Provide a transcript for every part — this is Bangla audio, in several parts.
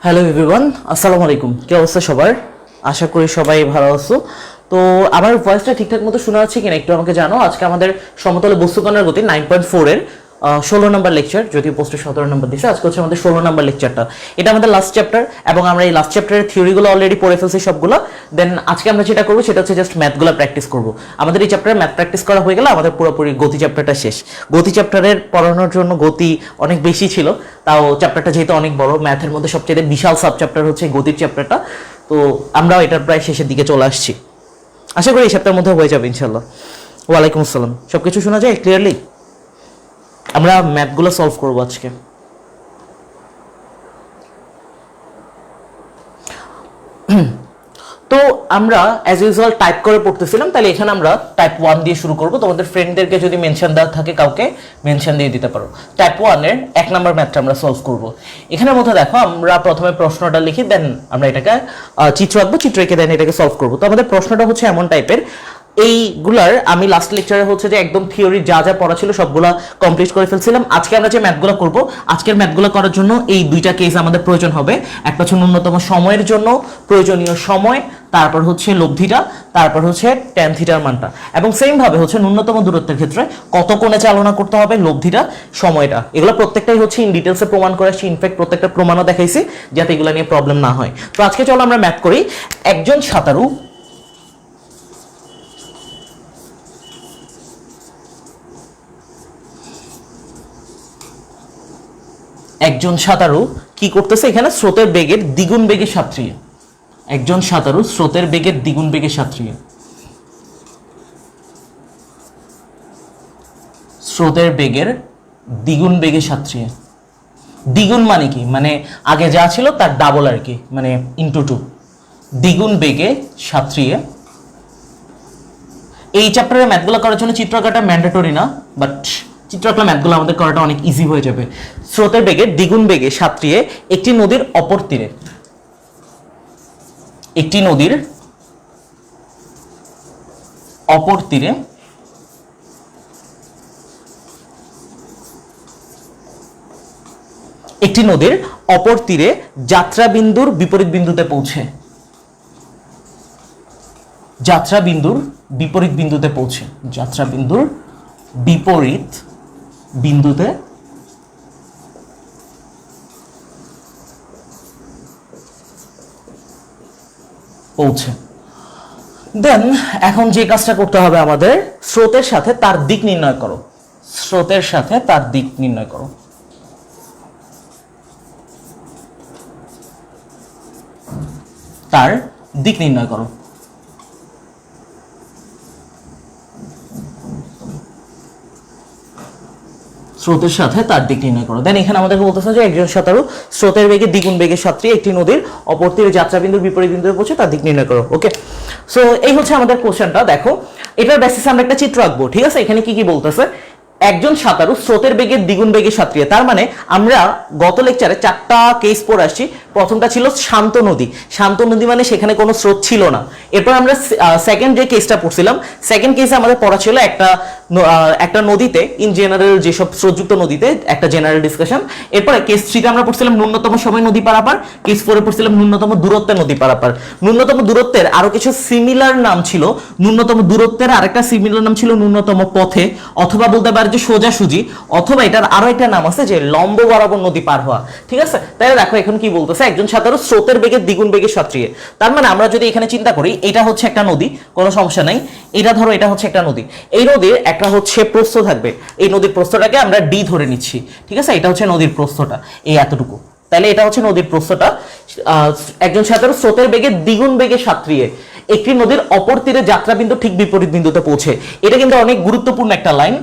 হ্যালো এভরিওয়ান, আসসালামু আলাইকুম। কি অবস্থা সবার? আশা করি সবাই ভালো আছো। তো আমার ভয়েসটা ঠিকঠাক মতো শোনা যাচ্ছে কিনা একটু আমাকে জানো। আজকে আমাদের সমতলে বস্তুকণার গতি 9.4 এর 16 নম্বর লেকচার, যদিও পোস্টে 17 নম্বর দিচ্ছে। আজকে হচ্ছে আমাদের 16 নম্বর লেকচারটা। এটা আমাদের লাস্ট চ্যাপ্টার এবং আমরা এই লাস্ট চ্যাপ্টারের থিওরিগুলো অলরেডি পড়ে ফেলছি সবগুলো। দেন আজকে আমরা যেটা করবো সেটা হচ্ছে জাস্ট ম্যাথগুলো প্র্যাকটিস করবো। আমাদের এই চ্যাপ্টারে ম্যাথ প্র্যাকটিস করা হয়ে গেলে আমাদের পুরোপুরি গতি চ্যাপ্টারটা শেষ। গতি চ্যাপ্টারের পড়ানোর জন্য গতি অনেক বেশি ছিল, তাও চ্যাপ্টারটা যেহেতু অনেক বড়, ম্যাথের মধ্যে সবচেয়ে বিশাল সাব চ্যাপ্টার হচ্ছে গতির চ্যাপ্টারটা। তো আমরাও এটার প্রায় শেষের দিকে চলে আসছি। আশা করি এই সপ্তাহের মধ্যে হয়ে যাবে ইনশাল্লাহ। ওয়ালাইকুম আসসালাম। সব কিছু শোনা যায় ক্লিয়ারলি? আমরা ম্যাথগুলো সলভ করবো আজকে। তো আমরা অ্যাজ ইউজুয়াল টাইপ করে পড়তেছিলাম, তাহলে এখানে আমরা টাইপ 1 দিয়ে শুরু করব। তোমাদের ফ্রেন্ডদেরকে যদি মেনশন দেওয়া থাকে কাউকে মেনশন দিয়ে দিতে পারো। টাইপ 1 এর 1 নাম্বার ম্যাথটা আমরা সলভ করব। এখানের মধ্যে দেখো, আমরা প্রথমে প্রশ্নটা লিখি, দেন আমরা এটাকে চিত্র আঁকবো, চিত্র এঁকে দেন এটাকে সলভ করব। তো আমাদের প্রশ্নটা হচ্ছে এমন টাইপের, এইগুলার আমি লাস্ট লেকচারে হচ্ছে যে একদম থিওরি যা যা পড়া ছিল সবগুলা কমপ্লিট করে ফেলছিলাম। আজকে আমরা যে ম্যাথগুলো করব, আজকের ম্যাথগুলো করার জন্য এই দুইটা কেস আমাদের প্রয়োজন হবে। একটা হচ্ছে ন্যূনতম সময়ের জন্য প্রয়োজনীয় সময়, তারপর হচ্ছে লব্ধিটা, তারপর হচ্ছে ট্যান থিটার মানটা, এবং সেম ভাবে হচ্ছে ন্যূনতম দূরত্বের ক্ষেত্রে কত কোণে চালনা করতে হবে, লব্ধিটা, সময়টা। এগুলো প্রত্যেকটাই হচ্ছে ইন ডিটেলসে প্রমাণ করে আসছি। ইনফ্যাক্ট প্রত্যেকটা প্রমাণও দেখাইছি যাতে এগুলো নিয়ে প্রবলেম না হয়। তো আজকে চলো আমরা ম্যাথ করি। একজন সাঁতারু কি করতেছে, এখানে স্রোতের বেগের দ্বিগুণ বেগে সাঁতরিয়ে। একজন সাঁতারু স্রোতের বেগের দ্বিগুণ বেগে সাঁতরিয়ে, স্রোতের বেগের দ্বিগুণ বেগে সাঁতরিয়ে। দ্বিগুণ মানে কি? মানে আগে যা ছিল তার ডাবল আর কি, মানে ইন্টু 2। দ্বিগুণ বেগে সাঁতরিয়ে। এই চ্যাপ্টারের ম্যাথগুলো করার জন্য চিত্র আঁকাটা ম্যান্ডেটরি না, বাট চিত্র আঁকলে ম্যাথগুলো আমাদের করাটা অনেক ইজি হয়ে যাবে। স্রোতের বেগে দ্বিগুণ বেগে সাঁতরিয়ে একটি নদীর অপর তীরে, একটি নদীর অপর তীরে একটি নদীর অপর তীরে যাত্রা বিন্দুর বিপরীত বিন্দুতে পৌঁছে, যাত্রা বিন্দুর বিপরীত বিন্দুতে পৌঁছে, যাত্রা বিন্দুর বিপরীত বিন্দুতে পৌঁছে। দেন এখন যে কাজটা করতে হবে আমাদের, স্রোতের সাথে তার দিক নির্ণয় করো। স্রোতের সাথে তার দিক নির্ণয় করো। তার দিক নির্ণয় করো। স্রোতের সাথে তার দিক নির্ণয় করো। দেন এখানে আমাদেরকে বলতেছে যে একজন সাঁতারু স্রোতের বেগে দ্বিগুণ বেগে সাঁতরিয়ে একটি নদীর অপর তীরে যাত্রা বিন্দুর বিপরীত বিন্দুতে পৌঁছে তার দিক নির্ণয় করো। ওকে, সো এই হচ্ছে আমাদের কোশ্চেনটা। দেখো, এটার বেসিসে আমরা একটা চিত্র আঁকবো। ঠিক আছে, এখানে কি কি বলতেছে? একজন সাঁতারু স্রোতের বেগে দ্বিগুণ বেগে সাঁতরিয়ে, তার মানে আমরা গত লেকচারে 4টা কেস পড়ে আসছি। প্রথমটা ছিল শান্ত নদী। শান্ত নদী মানে সেখানে কোনো স্রোত ছিল না। এরপর আমরা সেকেন্ড যে কেসটা পড়ছিলাম, সেকেন্ড কেসে আমাদের পড়া ছিল একটা নদীতে, ইন জেনারেল যেসব স্রোতযুক্ত নদীতে একটা জেনারেল ডিসকাশন। এরপরে কেস 3তে আমরা পড়ছিলাম ন্যূনতম সময় নদী পারাপার, কেস 4-এ পড়ছিলাম ন্যূনতম দূরত্বের নদী পারাপার। ন্যূনতম দূরত্বের আরো কিছু সিমিলার নাম ছিল। ন্যূনতম দূরত্বের আরেকটা সিমিলার নাম ছিল ন্যূনতম পথে, অথবা বলতে পারে যে সোজাসুজি, অথবা এটার আরো একটা নাম আছে যে লম্ব বরাবর নদী পার হওয়া। ঠিক আছে, তাহলে দেখো এখন কি বলতেছে, একজন সাঁতারু স্রোতের বেগে দ্বিগুণ বেগে সাঁতরিয়ে। তার মানে আমরা যদি এখানে চিন্তা করি, এটা হচ্ছে একটা নদী, কোনো সমস্যা নাই। এটা ধরো, এটা হচ্ছে একটা নদী। এই নদীর একটা হচ্ছে প্রস্থ থাকবে, এই নদীর প্রস্থটাকে আমরা ডি ধরে নিচ্ছি। ঠিক আছে, এটা হচ্ছে নদীর প্রস্থটা, এই এতটুকু। তাহলে এটা হচ্ছে নদীর প্রস্থটা। একজন সাঁতারু স্রোতের বেগে দ্বিগুণ বেগে সাঁতরিয়ে একটি নদীর অপর তীরে যাত্রা বিন্দু ঠিক বিপরীত বিন্দুতে পৌঁছে। এটা কিন্তু অনেক গুরুত্বপূর্ণ একটা লাইন।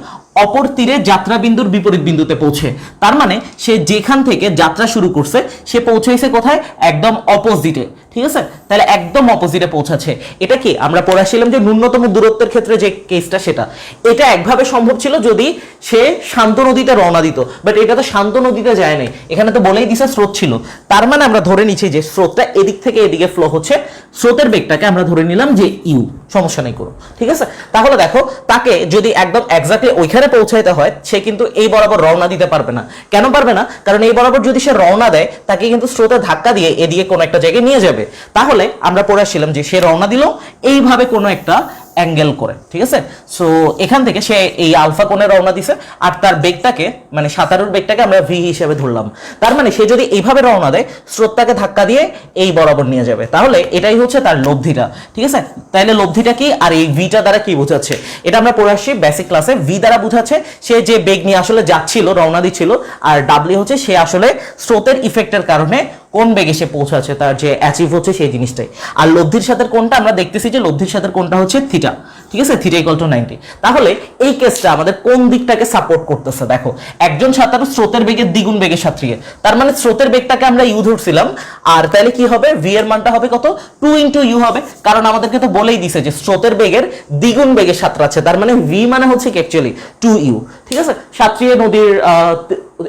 অপর তীরে যাত্রা বিন্দুর বিপরীত বিন্দুতে পৌঁছে, তার মানে সে যেখান থেকে যাত্রা শুরু করছে সে পৌঁছাইছে কোথায়? একদম অপোজিটে। ঠিক আছে, তাহলে একদম অপোজিটে পৌঁছাচ্ছে। এটা কি আমরা পড়াছিলাম যে ন্যূনতম দূরত্বের ক্ষেত্রে যে কেসটা, সেটা এটা একভাবে সম্ভব ছিল যদি সে শান্ত নদীতে রওনা দিত, বাট এটা তো শান্ত নদীতে যায় নাই। এখানে তো বলেই দিছে স্রোত ছিল। তার মানে আমরা ধরে নিচ্ছি যে স্রোতটা এদিক থেকে এদিকে ফ্লো হচ্ছে। স্রোতের বেগটাকে আমরা ধরে নিলাম যে ইউ, সমস্যা নেই করো, ঠিক আছে। তাহলে দেখো তাকে যদি একদম এক্স্যাক্টলি ওইখানে পৌঁছাইতে হয়, সে কিন্তু এই বরাবর রওনা দিতে পারবে না। কেন পারবে না? কারণ এই বরাবর যদি সে রওনা দেয়, তাকে কিন্তু স্রোতে ধাক্কা দিয়ে এদিকে কোনো একটা জায়গায় নিয়ে যাবে। তাহলে আমরা পড়ে আসছিলাম যে সে রওনা দিল এইভাবে কোনো একটা অ্যাঙ্গেল করে, ঠিক আছে। সো এখান থেকে সে এই আলফা কোণে রওনা দিছে, আর তার বেগটাকে মানে সাঁতারুর বেগটাকে আমরা ভি হিসেবে ধরলাম। তার মানে সে যদি এইভাবে রওনা দেয়, স্রোতটাকে ধাক্কা দিয়ে এই বরাবর নিয়ে যাবে। তাহলে এটাই হচ্ছে তার লব্ধিটা, ঠিক আছে। তাহলে লব্ধিটা কি, আর এই ভিটা দ্বারা কি বোঝাচ্ছে, এটা আমরা পড়ে আসছি বেসিক ক্লাসে। ভি দ্বারা বোঝাচ্ছে সে যে বেগ নিয়ে আসলে যাচ্ছিল, রওনা দিচ্ছিল, আর ডাব্লিউ হচ্ছে সে আসলে স্রোতের ইফেক্টের কারণে কোন বেগে সে পৌঁছাচ্ছে, তার যে অ্যাচিভ হচ্ছে সেই জিনিসটাই। আর লব্ধির সাথে কোনটা আমরা দেখতেছি যে লব্ধির সাথে কোনটা হচ্ছে থিটা, ঠিক আছে, থিটা ইকুয়াল টু 90। তাহলে এই কেসটা আমাদের কোন দিকটাকে সাপোর্ট করতেছে? দেখো একজন সাঁতারু স্রোতের বেগের দ্বিগুণ বেগে সাঁতরিয়ে, তার মানে স্রোতের বেগটাকে আমরা ইউ ধরছিলাম, আর তাহলে কি হবে, ভি এর মানটা হবে কত, 2 ইন্টু ইউ হবে। কারণ আমাদেরকে তো বলেই দিছে যে স্রোতের বেগের দ্বিগুণ বেগে সাঁতরাচ্ছে, তার মানে ভি মানে হচ্ছে কি অ্যাকচুয়ালি 2 ইউ, ঠিক আছে। সাঁতরিয়ে নদীর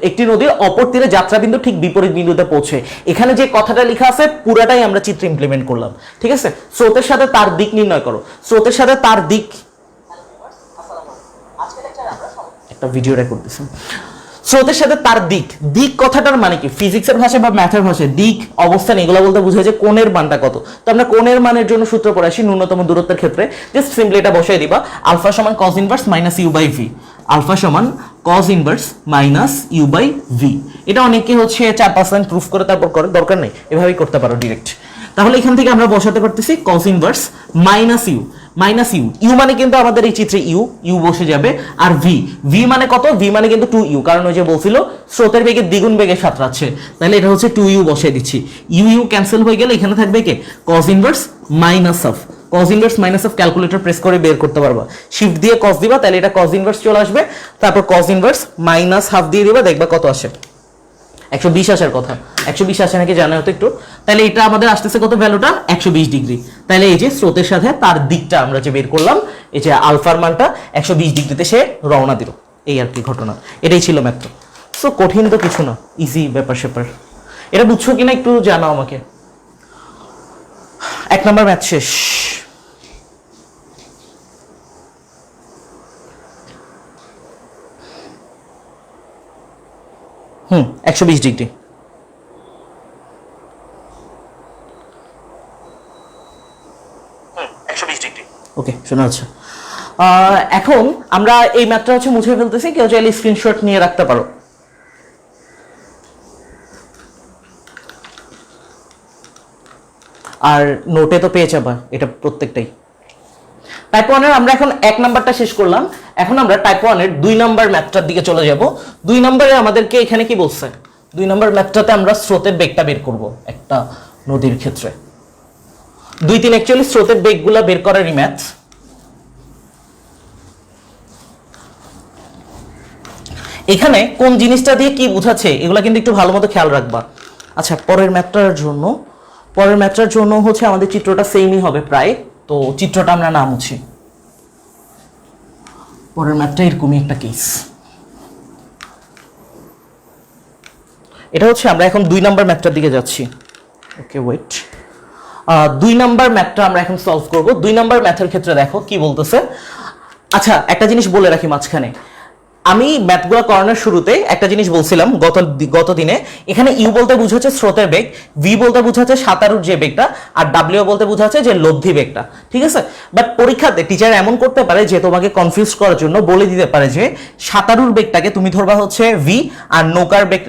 একটি নদীর অপর তীরে যাত্রাবিন্দু ঠিক বিপরীত বিন্দুতে পৌঁছে, এখানে যে কথাটা লেখা আছে পুরাটাই আমরা চিত্রে ইমপ্লিমেন্ট করলাম, ঠিক আছে। স্রোতের সাথে তার দিক নির্ণয় করো, স্রোতের সাথে তার দিক, একটা ভিডিও রেকর্ড দিছি। স্রোতের সাথে তার দিক, দিক কথাটার মানে কি, ফিজিক্সের ভাষায় বা ম্যাথের ভাষায় দিক, অবস্থান, এগুলো বলতে বোঝায় যে কোণের মানটা কত। তো আমরা কোণের মানের জন্য সূত্র পড়ে আসি, ন্যূনতম দূরত্বের ক্ষেত্রে জাস্ট সিম্পলি এটা বসাই দিবা, আলফা সমান cos inverse minus U by V. Alpha সমান cos inverse minus U by V. এটা অনেকে হচ্ছে 4-5 লাইন প্রুফ করে তারপর করে, দরকার নেই, এভাবেই করতে পারো ডিরেক্ট। তাহলে এখান থেকে আমরা বসাতে পারতেছি cos inverse minus U, minus U, U মানে কিন্তু আমাদের এই চিত্রে ইউ, ইউ বসে যাবে, আর ভি, ভি মানে কত, ভি মানে কিন্তু 2 ইউ, কারণ ওই যে বলছিল স্রোতের বেগে দ্বিগুণ বেগে সাঁতরাচ্ছে, তাহলে এটা হচ্ছে 2 ইউ বসিয়ে দিচ্ছি। ইউ ইউ ক্যান্সেল হয়ে গেলে এখানে থাকবে কে, cos inverse minus of, cos inverse minus of calculator press করে বের করতে পারবা, শিফট দিয়ে cos দিবা, তাহলে এটা cos ইনভার্স চলে আসবে, তারপর cos ইনভার্স মাইনাস হাফ দিয়ে দিবা, দেখবা কত আসে, 120 আসার কথা। 120 আসে নাকি জানা হতো একটু। তাহলে এটা আমাদের আসতেছে কত, ভ্যালুটা 120 ডিগ্রি। তাহলে এই যে স্রোতের সাথে তার দিকটা আমরা যে বের করলাম, এই যে আলফার মানটা 120 ডিগ্রিতে সে রওনা দিল, এই আর কি ঘটনা। এটাই ছিল ম্যাথ। সো কঠিন তো কিছু না, ইজি ব্যাপার স্যাপার। এটা বুঝছো কিনা একটু জানাও আমাকে। 1 নম্বর ম্যাথ শেষ। 120 ডিগ্রি। ওকে, শোনা যাচ্ছে। এখন আমরা এই ম্যাথটা হচ্ছে মুছে ফেলতেছি, কেউ চাইলে স্ক্রিনশট নিয়ে রাখতে পারো। আর নোটে তো পেয়ে যাবা এটা প্রত্যেকটাই। টাইপ 1 এর আমরা এখন 1 নাম্বারটা শেষ করলাম, এখন আমরা টাইপ 1 এর 2 নাম্বার ম্যাথটার দিকে চলে যাব। 2 নম্বরে আমাদেরকে এখানে কি বলছে, 2 নম্বর ম্যাথটাতে আমরা স্রোতের বেগটা বের করব একটা নদীর ক্ষেত্রে। 2-3 অ্যাকচুয়ালি স্রোতের বেগগুলো বের করারই ম্যাথ। এখানে কোন জিনিসটা দিয়ে কি বোঝাচ্ছে এগুলো কিন্তু একটু ভালো মতো খেয়াল রাখবা। আচ্ছা, পরের ম্যাথটার জন্য হচ্ছে আমাদের চিত্রটা সেমই হবে প্রায়, তো চিত্রটা আমরা না মুছি। পরের ম্যাথটা এরকমই একটা কেস। এটা হচ্ছে আমরা এখন 2 নাম্বার ম্যাথটার দিকে যাচ্ছি। ওকে ওয়েট, 2 নাম্বার ম্যাথটা আমরা এখন সলভ করব। 2 নাম্বার ম্যাথের ক্ষেত্রে দেখো কি বলতেছে। আচ্ছা, একটা জিনিস বলে রাখি মাঝখানে, আমি ম্যাথগুলো করানোর শুরুতে একটা জিনিস বলছিলাম গত দিনে, এখানে ইউ বলতে বোঝাচ্ছে স্রোতের বেগ, ভি বলতে বোঝাচ্ছে সাঁতারুর যে বেগটা, আর ডাব্লিউ বলতে বোঝাচ্ছে যে লব্ধি বেগটা, ঠিক আছে। বাট পরীক্ষাতে টিচার এমন করতে পারে যে তোমাকে কনফিউজ করার জন্য বলে দিতে পারে যে সাঁতারুর বেগটাকে তুমি ধরবা হচ্ছে ভি, আর নৌকার বেগ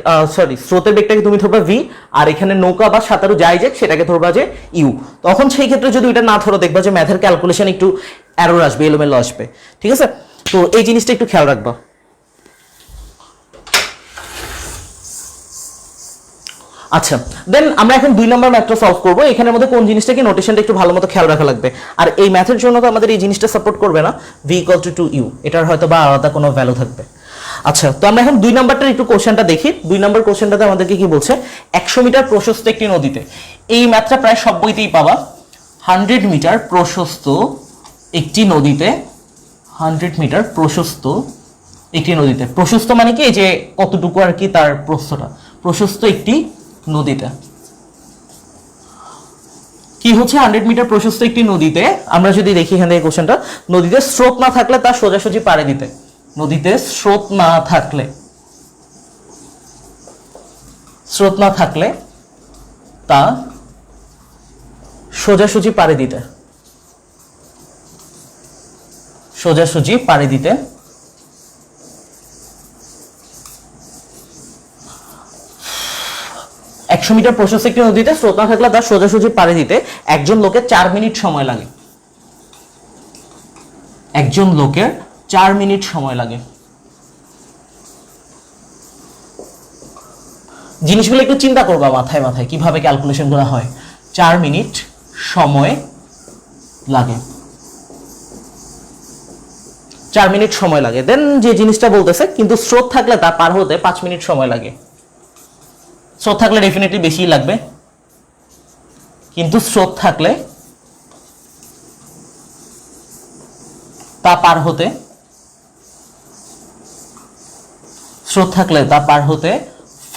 স্রোতের বেগটাকে তুমি ধরবা ভি, আর এখানে নৌকা বা সাঁতারু যাই যাক সেটাকে ধরবা যে ইউ। তখন সেই ক্ষেত্রে যদি এটা না ধরো, দেখবা যে ম্যাথের ক্যালকুলেশন একটু এরর আসবে, এলোমেলো আসবে, ঠিক আছে। তো এই জিনিসটা একটু খেয়াল রাখবা। আচ্ছা, দেন আমরা এখন 2 নম্বর ম্যাথটা সলভ করব। এখানের মধ্যে কোন জিনিসটাকে নোটেশনটা একটু ভালো মতো খেয়াল রাখা লাগবে। আর এই ম্যাথের জন্য তো আমাদের এই জিনিসটা সাপোর্ট করবে না, v = 2u, এটার হয়তো বা আলাদা কোনো ভ্যালু থাকবে। আচ্ছা, তো আমরা এখন 2 নাম্বারটার একটু কোশ্চেনটা দেখি। 2 নম্বর কোশ্চেনটাতে আমাদেরকে কি বলছে, 100 মিটার প্রশস্ত একটি নদীতে, এই ম্যাথটা প্রায় সব বইতেই পাবা। 100 মিটার প্রশস্ত একটি নদীতে, 100 মিটার প্রশস্ত একটি নদীতে, প্রশস্ত মানে কি, এই যে কতটুকু আর কি তার প্রস্থটা, প্রশস্ত একটি নদীতে কি হচ্ছে 100 মিটার প্রশস্ত একটি নদীতে, আমরা যদি দেখি এখান থেকে কোশ্চেনটা, নদীতে স্রোত না থাকলে তা সোজাসুজি পাড়ে দিতে, নদীতে স্রোত না থাকলে তা সোজাসুজি পাড়ে দিতে, 100 মিটার প্রশস্ত একটি নদীতে স্রোত না থাকলে তার সোজাসুজি পাড়ে দিতে একজন লোকের 4 মিনিট সময় লাগে, একজন লোকের 4 মিনিট সময় লাগে। জিনিসগুলো একটু চিন্তা করবা মাথায় মাথায় কিভাবে ক্যালকুলেশন করা হয়। 4 মিনিট সময় লাগে, 4 মিনিট সময় লাগে। দেন যে জিনিসটা বলতেছে কিন্তু স্রোত থাকলে তা পার হতে 5 মিনিট সময় লাগে। স্রোত থাকলে ডেফিনেটলি বেশি লাগবে, কিন্তু স্রোত থাকলে তা পার হতে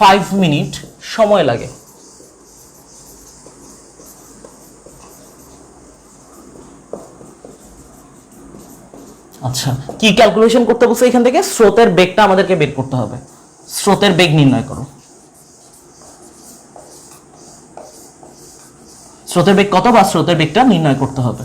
5 মিনিট সময় লাগে। আচ্ছা, কি ক্যালকুলেশন করতে বলছে এখান থেকে? স্রোতের বেগটা আমাদেরকে বের করতে হবে। স্রোতের বেগ নির্ণয় করো। স্রোতের বেগ কত বা স্রোতের বেগটা নির্ণয় করতে হবে।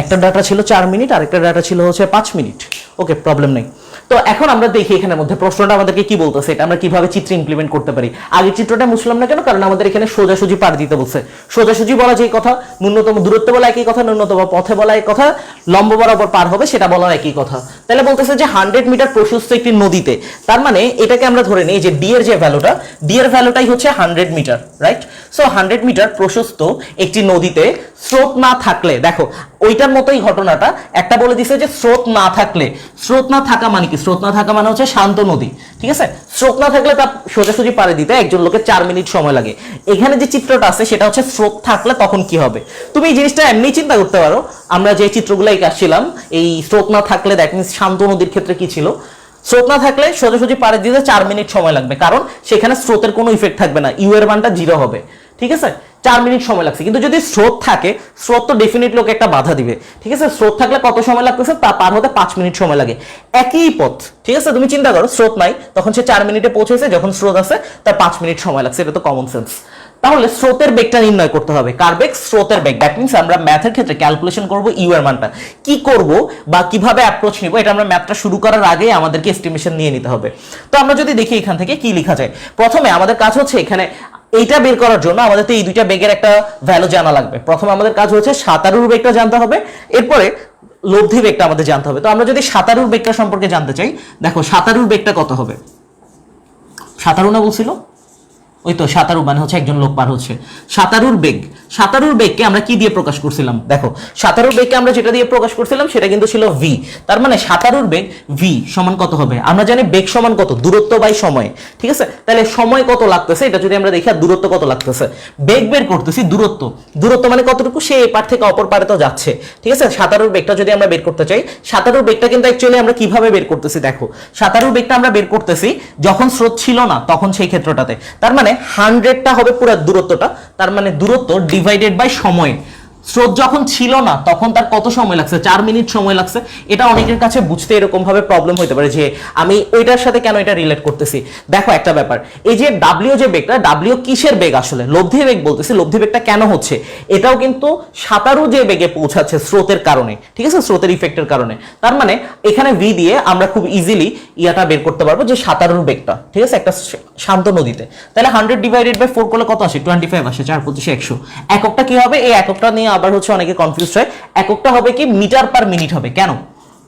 একটা ডাটা ছিল 4 মিনিট, আরেকটা ডাটা ছিল হচ্ছে 5 মিনিট। ওকে, প্রবলেম নেই। তো এখন আমরা দেখি এখানের মধ্যে প্রশ্নটা আমাদেরকে কি বলতেছে, এটা আমরা কিভাবে চিত্রে ইমপ্লিমেন্ট করতে পারি। আগের চিত্রটা মুছলাম না কেন? কারণ আমাদের এখানে সোজাসুজি পার দিতে বলছে। সোজাসুজি বলা যে কথা, ন্যূনতম দূরত্ব বলা একই কথা, ন্যূনতম পথে বলা এক কথা, লম্ব বরাবর পার হবে সেটা বলা একই কথা। তাহলে বলতেছে যে 100 মিটার প্রশস্ত একটি নদীতে, তার মানে এটাকে আমরা ধরে নিই যে ডি এর যে ভ্যালুটা, ডি এর ভ্যালুটাই হচ্ছে 100 মিটার, রাইট? সো 100 মিটার প্রশস্ত একটি নদীতে স্রোত না থাকলে, দেখো ওইটার মতোই ঘটনাটা, একটা বলে দিছে যে স্রোত না থাকলে, স্রোত না থাকা মানে কি? স্রোত না থাকা মানে হচ্ছে শান্ত নদী, ঠিক আছে? স্রোত না থাকলে তা সোজাসুজি পাড়ে দিতে একজন লোকের 4 মিনিট সময় লাগে। এখানে যে চিত্রটা আছে সেটা হচ্ছে স্রোত থাকলে তখন কি হবে। তুমি এই জিনিসটা এমনি চিন্তা করতে পারো, আমরা যে চিত্রগুলো আসছিলাম, এই স্রোত না থাকলে দ্যাট মিনস শান্ত নদীর ক্ষেত্রে কি ছিল? স্রোত না থাকলে সোজাসুজি পাড়ে দিতে 4 মিনিট সময় লাগবে, কারণ সেখানে স্রোতের কোনো ইফেক্ট থাকবে না, ইউ এর মানটা 0 হবে, ঠিক আছে? 4 মিনিট সময় লাগছে। কিন্তু যদি স্রোত থাকে, স্রোত তো ডেফিনেটলি ওকে একটা বাধা দিবে, ঠিক আছে? স্রোত থাকলে কত সময় লাগতেছে? তা পার হতে 5 মিনিট সময় লাগে, একই পথ, ঠিক আছে? তুমি চিন্তা করো, স্রোত নাই তখন সে 4 মিনিটে পৌঁছেছে, যখন স্রোত আছে তার 5 মিনিট সময় লাগছে, এটা তো কমন সেন্স। তাহলে স্রোতের বেগটা নির্ণয় করতে হবে। কার বেগ? স্রোতের বেগ। দ্যাট মিন্স আমরা ম্যাথের ক্ষেত্রে ক্যালকুলেশন করব ইউ এর মানটা। কি করব বা কিভাবে অ্যাপ্রোচ নিব, এটা আমরা ম্যাথটা শুরু করার আগে আমাদেরকে এস্টিমেশন নিয়ে নিতে হবে। তো আমরা যদি দেখি এখান থেকে কি লেখা যায়, প্রথমে আমাদের কাজ হচ্ছে এখানে এইটা বের করার জন্য আমাদের তো এই দুইটা বেগের একটা ভ্যালু জানা লাগবে। প্রথমে আমাদের কাজ হচ্ছে সাঁতারুর বেগটা জানতে হবে, এরপরে লব্ধি বেগটা আমাদের জানতে হবে। তো আমরা যদি সাঁতারুর বেগটা সম্পর্কে জানতে চাই, দেখো সাঁতারুর বেগটা কত হবে? সাঁতারু না বলছিল? ওই তো সাঁতারু মানে হচ্ছে একজন লোক পার হচ্ছে। সাঁতারুর বেগ, সাঁতারুর বেগকে আমরা কি দিয়ে প্রকাশ করছিলাম? দেখো সাঁতারুর বেগকে আমরা যেটা দিয়ে প্রকাশ করছিলাম সেটা কিন্তু ছিল ভি। তার মানে সাঁতারুর বেগ ভি সমান কত হবে? আমরা জানি বেগ সমান কত? দূরত্ব বাই সময়, ঠিক আছে? তাহলে সময় কত লাগতেছে এটা যদি আমরা দেখি, আর দূরত্ব কত লাগতেছে। বেগ বের করতেছি, দূরত্ব, দূরত্ব মানে কতটুকু? সে এ পার থেকে অপর পারে তো যাচ্ছে, ঠিক আছে? সাঁতারুর বেগটা যদি আমরা বের করতে চাই, সাঁতারুর বেগটা কিন্তু অ্যাকচুয়ালি আমরা কিভাবে বের করতেছি, দেখো সাঁতারুর বেগটা আমরা বের করতেছি যখন স্রোত ছিল না তখন, সেই ক্ষেত্রটাতে। তার মানে 100টা হবে পুরো দূরত্বটা, তার মানে দূরত্ব ডিভাইডেড বাই সময়। স্রোত যখন ছিল না তখন তার কত সময় লাগছে? 4 মিনিট সময় লাগছে। এটা অনেকের কাছে বুঝতে এরকম ভাবে প্রবলেম হতে পারে যে আমি ওইটার সাথে কেন এটা রিলেট করতেছি। দেখো একটা ব্যাপার, এই যে ডাব্লিউ যে বেগটা, ডাব্লিউ কিসের বেগ? আসলে লব্ধি বেগ বলতেছি। লব্ধি বেগটা কেন হচ্ছে? এটাও কিন্তু সাঁতারু যে বেগে পৌঁছাচ্ছে স্রোতের কারণে, ঠিক আছে? স্রোতের ইফেক্টের কারণে। তার মানে এখানে ভি দিয়ে আমরা খুব ইজিলি ইয়াটা বের করতে পারবো যে সাঁতারুর বেগটা, ঠিক আছে? একটা শান্ত নদীতে। তাহলে 100 ডিভাইডেড বাই 4 করলে কত আসে? 25 আসে। 4 25 100। এককটা কি হবে? এই এককটা নিয়ে আবার হচ্ছে অনেকে কনফিউজ হয়। এককটা হবে কি? মিটার পার মিনিট হবে। কেন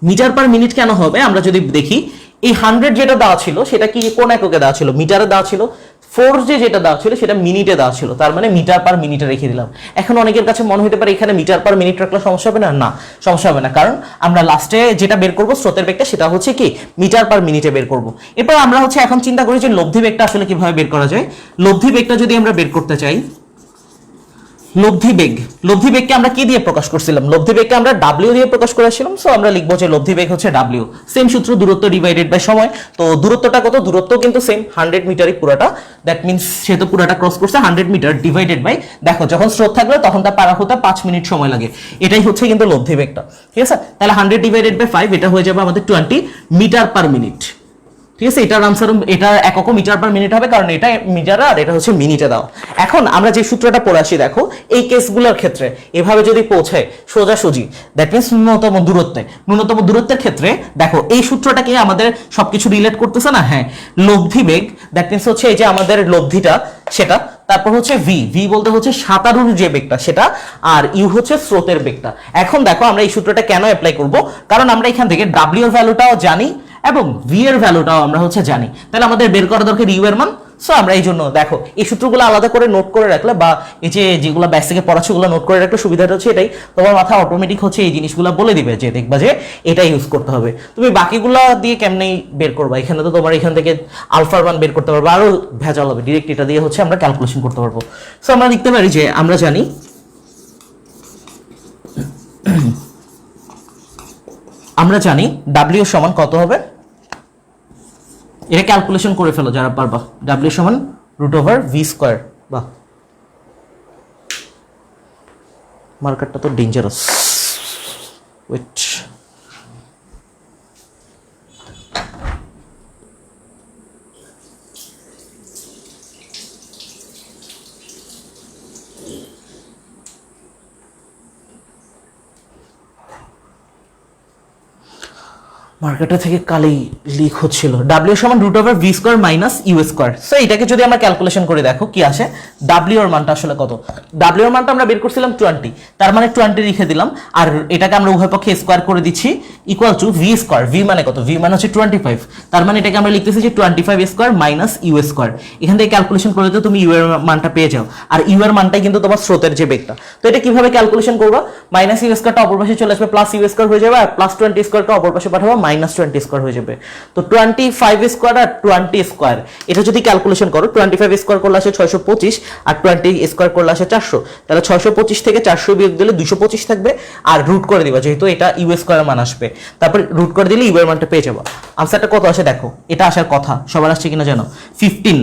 মিটার পার মিনিট কেন হবে? আমরা যদি দেখি এই 100 যেটা দেওয়া ছিল সেটা কি কোন এককে দেওয়া ছিল? মিটারে দেওয়া ছিল। ফোর্স যেটা দেওয়া ছিল সেটা মিনিটে দেওয়া ছিল, তার মানে মিটার পার মিনিটে রেখে দিলাম। এখন অনেকের কাছে মনে হতে পারে এখানে মিটার পার মিনিট রাখলে সমস্যা হবে না। না, সমস্যা হবে না, কারণ আমরা লাস্টে যেটা বের করব স্রোতের বেগটা, সেটা হচ্ছে কি মিটার পার মিনিটে বের করব। এরপর আমরা হচ্ছে এখন চিন্তা করি যে লব্ধি বেগটা আসলে কিভাবে বের করা যায়। লব্ধি বেগটা যদি আমরা বের করতে চাই, লব্ধি বেগ, লব্ধি বেগকে আমরা কি দিয়ে প্রকাশ করছিলাম? লব্ধি বেগকে আমরা ডাব্লিউ দিয়ে প্রকাশ করেছিলাম। সো আমরা লিখবো যে লব্ধি বেগ হচ্ছে ডাব্লিউ, সেম সূত্র, দূরত্ব ডিভাইডেড বাই সময়। তো দূরত্বটা কত? দূরত্ব কিন্তু সেম 100 মিটারই পুরোটা, দ্যাট মিনস সে তো পুরোটা ক্রস করছে 100 মিটার ডিভাইডেড বাই, দেখো যখন স্রোত থাকলে তখন তা পার হতে 5 মিনিট সময় লাগে, এটাই হচ্ছে কিন্তু লব্ধি বেগটা, ঠিক আছে? তাহলে 100 ডিভাইডেড বাই 5, এটা হয়ে যাবে আমাদের 20 মিটার পার মিনিট, ঠিক আছে? এটার আনসার, এটার একক মিটার পার মিনিট হবে, কারণ এটা মিটার আর এটা হচ্ছে মিনিটে দাও। এখন আমরা যে সূত্রটা পড়ে আসি, দেখো এই কেসগুলোর ক্ষেত্রে এভাবে যদি পৌঁছায় সোজাসুজি, দ্যাট মিনস ন্যূনতম দূরত্বের ক্ষেত্রে দেখো এই সূত্রটাকে আমাদের সবকিছু রিলেট করতেছে না? হ্যাঁ, লব্ধি বেগ, দ্যাট মিনস হচ্ছে এই যে আমাদের লব্ধিটা সেটা, তারপর হচ্ছে ভি বলতে হচ্ছে সাঁতারুর যে বেগটা সেটা, আর ইউ হচ্ছে স্রোতের বেগটা। এখন দেখো আমরা এই সূত্রটা কেন অ্যাপ্লাই করব, কারণ আমরা এখান থেকে ডাব্লিউ এর ভ্যালুটাও জানি এবং ভি এর ভ্যালুটাও আমরা হচ্ছে জানি, তাহলে আমাদের বের করা দরকার ইউ এর মান। সো আমরা এই জন্য দেখো এই সূত্রগুলো আলাদা করে নোট করে রাখলে, বা এই যে যেগুলো বেসিকে পড়াচ্ছে ওগুলো নোট করে রাখলে সুবিধাটা হচ্ছে এটাই, তোমার মাথা অটোমেটিক হচ্ছে এই জিনিসগুলো বলে দিবে, যে দেখবা যে এটা ইউজ করতে হবে। তুমি বাকিগুলো দিয়ে কেমনেই বের করবা, এখানে তো তোমার এখান থেকে আলফার মান বের করতে পারবো, আরো ভেজাল হবে, ডিরেক্ট এটা দিয়ে হচ্ছে আমরা ক্যালকুলেশন করতে পারবো। সো আমরা লিখতে পারি যে আমরা জানি ডাব্লিউ সমান কত হবে, এটা ক্যালকুলেশন করে ফেলো যারা পারবা। ডাব্লিউ সমান √v²। বাহ, মার্কারটা তো ডেঞ্জারাস, ওয়েট, মার্কেটটা থেকে কালি লিক হচ্ছিল। ডাব্লিউ সমান √v² মাইনাস ইউ²। সো এটাকে যদি আমরা ক্যালকুলেশন করে দেখো কি আসে, ডাব্লিউ এর মানটা আসলে কত? ডাব্লিউ এর মানটা আমরা বের করছিলাম 20, তার মানে 20 লিখে দিলাম, আর এটাকে আমরা উভয় পক্ষে স্কোয়ার করে দিচ্ছি, ইকুয়াল টু v²। ভি মানে কত? ভি মানে হচ্ছে 25, তার মানে এটাকে আমরা লিখতেছি যে 25² মাইনাস ইউ²। এখান থেকে ক্যালকুলেশন করে দিতে তুমি ইউ এর মানটা পেয়ে যাও, আর ইউ এর মানটাই কিন্তু তোমার স্রোতের যে বেগটা। তো এটা কিভাবে ক্যালকুলেশন করবা? মাইনাস ইউ² অপর পাশে চলে আসবে, প্লাস ইউ² হয়ে যাবে, আর প্লাস 20² অপর পাশে পাঠাবো, -20² হয়ে যাবে। তো 25² আর 20², এটা যদি ক্যালকুলেশন করো, 25² করলে আসে 625, আর 20² করলে আসে 400, তাহলে 625 থেকে 400 বিয়োগ দিলে 225 থাকবে, আর রুট করে দিবা, যেহেতু এটা ইউ² মান আসবে, তারপর রুট করে দিলে ইউ এর মানটা পেয়ে যাবো। আনসারটা কত আসে দেখো, এটা আসার কথা, সবার আসছে কিনা জানো? 15।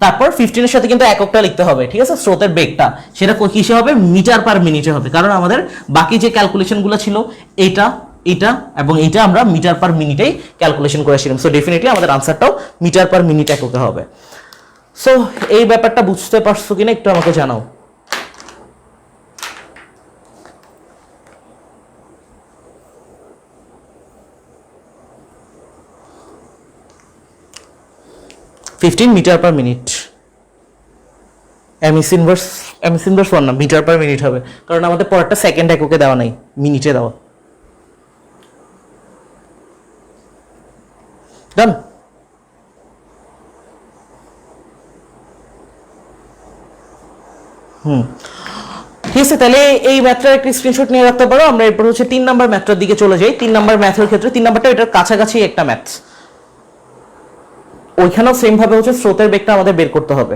তারপর 15 এর সাথে কিন্তু এককটা লিখতে হবে, ঠিক আছে? স্রোতের বেগটা সেটা কিসে হবে? মিটার পার মিনিটে হবে, কারণ আমাদের বাকি যে ক্যালকুলেশনগুলো ছিল এটা এবং এইটা আমরা মিটার পার মিনিটেই ক্যালকুলেশন করেছিলাম। সো ডেফিনেটলি আমাদের আনসারটাও মিটার পার মিনিট এককে হবে। সো এই ব্যাপারটা বুঝতে পারছো কিনা একটু আমাকে জানাও। Metre per minute, MS inverse 1 না, মিটার পার মিনিট হবে, কারণ আমাদের পরেরটা সেকেন্ড এককে দেওয়া নাই, মিনিটে দেওয়া। ডান। ঠিক আছে, তাহলে এই ম্যাথটার একটা স্ক্রিনশট নিয়ে রাখতে পারো। আমরা এরপর হচ্ছে 3 নাম্বার ম্যাথটার দিকে চলে যাই। 3 নাম্বার ম্যাথের ক্ষেত্রে 3 নাম্বারটা এটার কাছাকাছি একটা ম্যাথ, ওইখানেও সেম ভাবে হচ্ছে স্রোতের বেগটা আমাদের বের করতে হবে।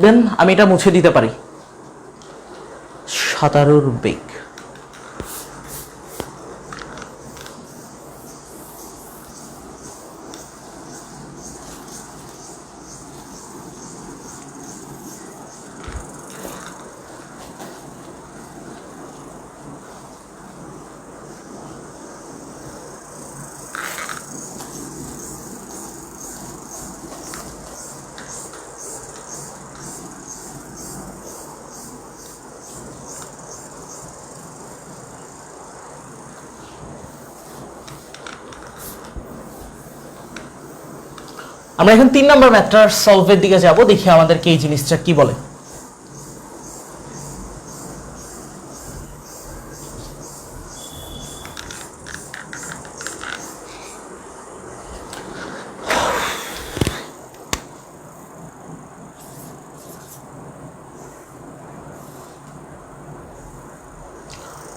দেন আমি এটা মুছে দিতে পারি, সাঁতারুর বেগ। আমরা এখন 3 নাম্বার ম্যাথটার সলভের দিকে যাব, দেখি আমাদেরকে এই জিনিসটা কি বলে।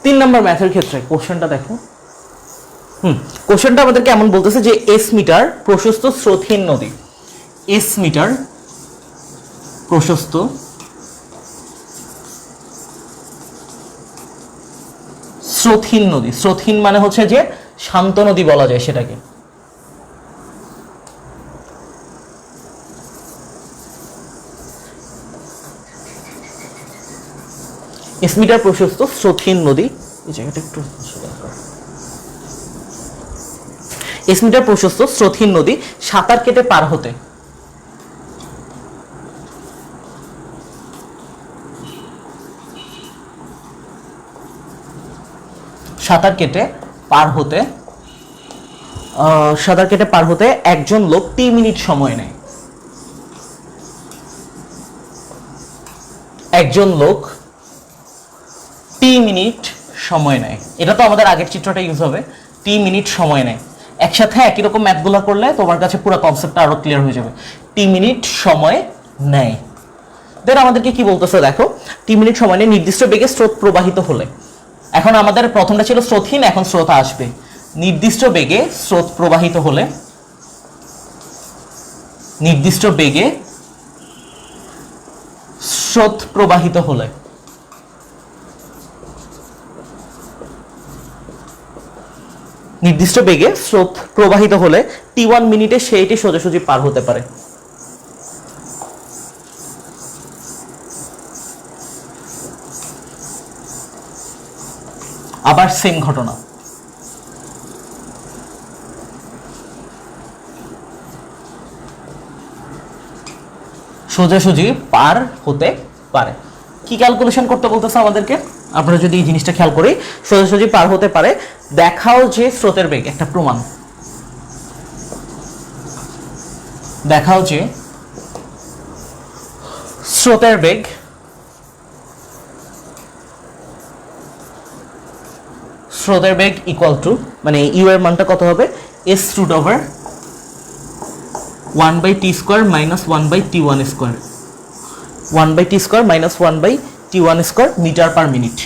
তিন নাম্বার ম্যাথের ক্ষেত্রে কোশ্চেনটা দেখো। কোশ্চেনটা আমাদেরকে এমন বলতেছে যে এস মিটার প্রশস্ত স্রোতহীন নদী, এস মিটার প্রশস্ত স্রোতহীন নদী, স্রোতহীন মানে হচ্ছে যে শান্ত নদী বলা যায় সেটাকে। এস মিটার প্রশস্ত স্রোতহীন নদী, এই জায়গাটা একটু এস মিটার প্রশস্ত স্রোতহীন নদী সাঁতার কেটে পার হতে সাঁতার কেটে পার হতে একজন লোক 3 মিনিট সময় নেয়। একজন লোক 3 মিনিট সময় নেয়। এটা তো আমাদের আগের চিত্রটা ইউজ হবে। 3 মিনিট সময় নেয়। একসাথে একই রকম ম্যাথগুলো করলে তোমার কাছে পুরো কনসেপ্টটা আরো ক্লিয়ার হয়ে যাবে। 3 মিনিট সময় নেয়। দেন আমাদেরকে কি বলতেছে দেখো, 3 মিনিট সময় নেয় নির্দিষ্ট বেগে স্রোত প্রবাহিত হলে। এখন আমাদের প্রথমটা ছিল স্রোতহীন, এখন স্রোত আসবে। নির্দিষ্ট বেগে স্রোত প্রবাহিত হলে, নির্দিষ্ট বেগে স্রোত প্রবাহিত হলে নির্দিষ্ট বেগে স্রোত প্রবাহিত হলে t1 মিনিটে সে এটি সোজাসুজি পার হতে পারে। আবার সেম ঘটনা, সোজাসুজি পার হতে পারে। কি ক্যালকুলেশন করতে বলতেছে আমাদেরকে, আমরা যদি এই জিনিসটা খেয়াল করি, সোজাসুজি পার হতে পারে। দেখাও যে স্রোতের বেগ, একটা প্রমাণ দেখাও যে স্রোতের বেগ ইকুয়াল টু, মানে ইউ এর মানটা কত হবে, s root over 1/t² minus 1/t1², 1/t² minus 1/t1² metre per minute.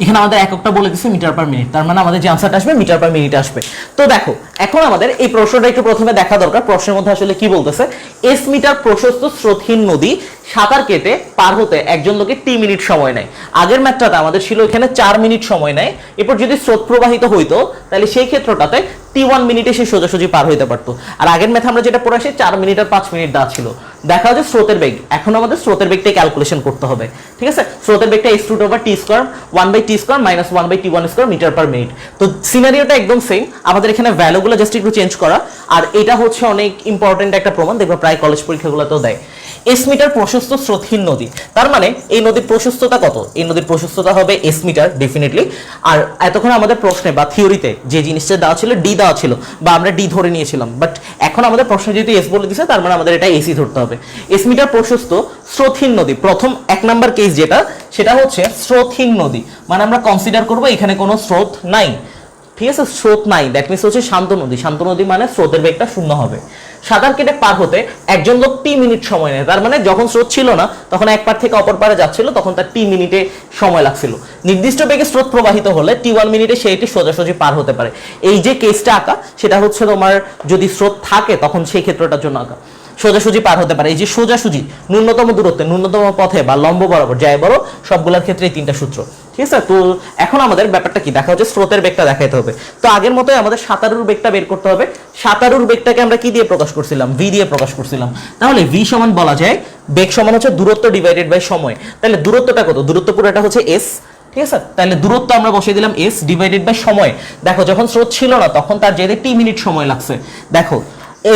এখানে আমাদের এককটা বলে দিচ্ছে মিটার পার মিনিট, তার মানে আমাদের যে আনসারটা আসবে মিটার পার মিনিট আসবে। তো দেখো এখন আমাদের এই প্রশ্নটা একটু প্রথমে দেখা দরকার। প্রশ্নের মধ্যে আসলে কি বলতেছে, এস মিটার প্রশস্ত স্রোতহীন নদী সাঁতার কেটে পার হতে একজন লোকের 3 মিনিট সময় নেয়। আগের ম্যাথটাতে আমাদের ছিল এখানে 4 মিনিট সময় নেয়। এরপর যদি স্রোত প্রবাহিত হইতো তাহলে সেই ক্ষেত্রটাতে t1 মিনিটে সে সোজাসুজি পার হইতে পারতো। আর আগের ম্যাথ আমরা যেটা পড়ে আসি 4 মিনিট আর 5 মিনিট দেওয়া ছিল। দেখা যায় স্রোতের বেগ, এখন আমাদের স্রোতের বেগটাই ক্যালকুলেশন করতে হবে। ঠিক আছে, স্রোতের বেগটা s root over t² 1/t² minus 1/t1² metre per minute. তো সিনারিওটা একদম সেম, আমাদের এখানে ভ্যালুগুলো জাস্ট একটু চেঞ্জ করা। আর এটা হচ্ছে অনেক ইম্পর্টেন্ট একটা প্রমাণ, দেখবে প্রায় কলেজ পরীক্ষাগুলোতেও দেয়। এস মিটার প্রশস্ত স্রোতহীন নদী, তার মানে এই নদীর প্রশস্ততা কত, এই নদীর প্রশস্ততা হবে এস মিটার ডেফিনেটলি। আর এতক্ষণ আমাদের প্রশ্নে বা থিওরিতে যে জিনিসটা দেওয়া ছিল ডি দেওয়া ছিল, বা আমরা ডি ধরে নিয়েছিলাম, বাট এখন আমাদের প্রশ্নে যেহেতু এস বলে দিচ্ছে তার মানে আমাদের এটা এসি ধরতে হবে। এস মিটার প্রশস্ত স্রোতহীন নদী, প্রথম 1 নাম্বার কেস যেটা, সেটা হচ্ছে স্রোতহীন নদী, মানে আমরা কনসিডার করবো এখানে কোনো স্রোত নাই। ঠিক আছে, স্রোত নাই, দ্যাট মিনস হচ্ছে শান্ত নদী। শান্ত নদী মানে স্রোতের বেগটা 0 হবে। সাঁতার কেটে পার হতে একজন লোক 3 মিনিট সময় নেয়, তার মানে যখন স্রোত ছিল না তখন এক পার থেকে অপর পারে যাচ্ছিল, তখন তার 3 মিনিটে সময় লাগছিল। নির্দিষ্ট বেগে স্রোত প্রবাহিত হলে t1 মিনিটে সে এটি সোজাসুজি পার হতে পারে। এই যে কেসটা আঁকা সেটা হচ্ছে তোমার যদি স্রোত থাকে তখন সেই ক্ষেত্রটার জন্য আঁকা, সোজাসুজি পার হতে পারে। এই যে সোজাসুজি ন্যূনতম দূরত্বে, ন্যূনতম পথে বা লম্ব বরাবর যায় বড়, সবগুলোর ক্ষেত্রে এই 3টা সূত্র। ঠিক আছে, তো এখন আমাদের ব্যাপারটা কি দেখা হচ্ছে, স্রোতের বেগটা দেখাইতে হবে। তো আগের মতোই আমাদের সাঁতারুর বেগটা বের করতে হবে। সাঁতারুর বেগটাকে আমরা কি দিয়ে প্রকাশ করছিলাম, ভি দিয়ে প্রকাশ করছিলাম। তাহলে ভি সমান বলা যায় বেগ সমান হচ্ছে দূরত্ব ডিভাইডেড বাই সময়। তাহলে দূরত্বটা কত, দূরত্ব পুরোটা হচ্ছে এস। ঠিক আছে, তাহলে দূরত্ব আমরা বসিয়ে দিলাম এস ডিভাইডেড বাই সময়। দেখো যখন স্রোত ছিল না তখন তার যেতে 3 মিনিট সময় লাগছে। দেখো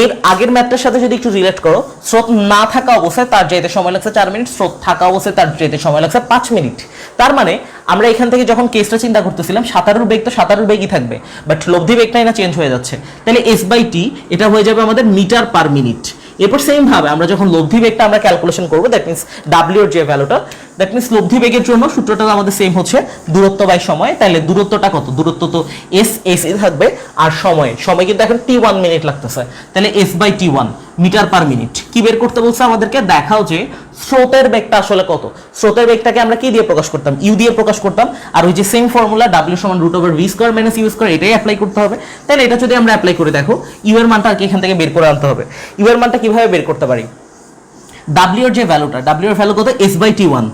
এর আগের ম্যাথটার সাথে যদি একটু রিলেট করো, স্রোত না থাকা অবস্থায় তার যেতে সময় লাগছে 4 মিনিট, স্রোত থাকা অবস্থায় তার যেতে সময় লাগছে 5 মিনিট। তার মানে আমরা এখান থেকে যখন কেসটা চিন্তা করতেছিলাম, সাঁতারুর বেগ তো সাঁতারুর বেগই থাকবে, বাট লব্ধি বেগটাই না চেঞ্জ হয়ে যাচ্ছে। তাহলে s/t এটা হয়ে যাবে আমাদের মিটার পার মিনিট। এরপর সেম ভাবে আমরা যখন লব্ধি বেগটা আমরা ক্যালকুলেশন করবো, দ্যাট মিনস w এর যে ভ্যালুটা দ্যাট মিনস লব্ধি বেগের জন্য সূত্রটা আমাদের সেম হচ্ছে দূরত্ব বাই সময়। তাহলে দূরত্বটা কত? দূরত্ব তো এস থাকবে, আর সময় কিন্তু এখন t1 মিনিট লাগতেছে, তাহলে s/t1 মিটার পার মিনিট। কি বের করতে বলছে আমাদেরকে? দেখাও যে স্রোতের বেগটা আসলে কত। স্রোতের বেগটাকে আমরা কি দিয়ে প্রকাশ করতাম? ইউ দিয়ে প্রকাশ করতাম। আর ওই যে সেম ফর্মুলা w সমান √v² - u², এটাই অ্যাপ্লাই করতে হবে। তাহলে এটা যদি আমরা অ্যাপ্লাই করে দেখো, ইউ এর মানটা আর কি এখান থেকে বের করে আনতে হবে। ইউ এর মানটা কিভাবে বের করতে পারি? w এর যে ভ্যালুটা, w এর ভ্যালু কত? s/t1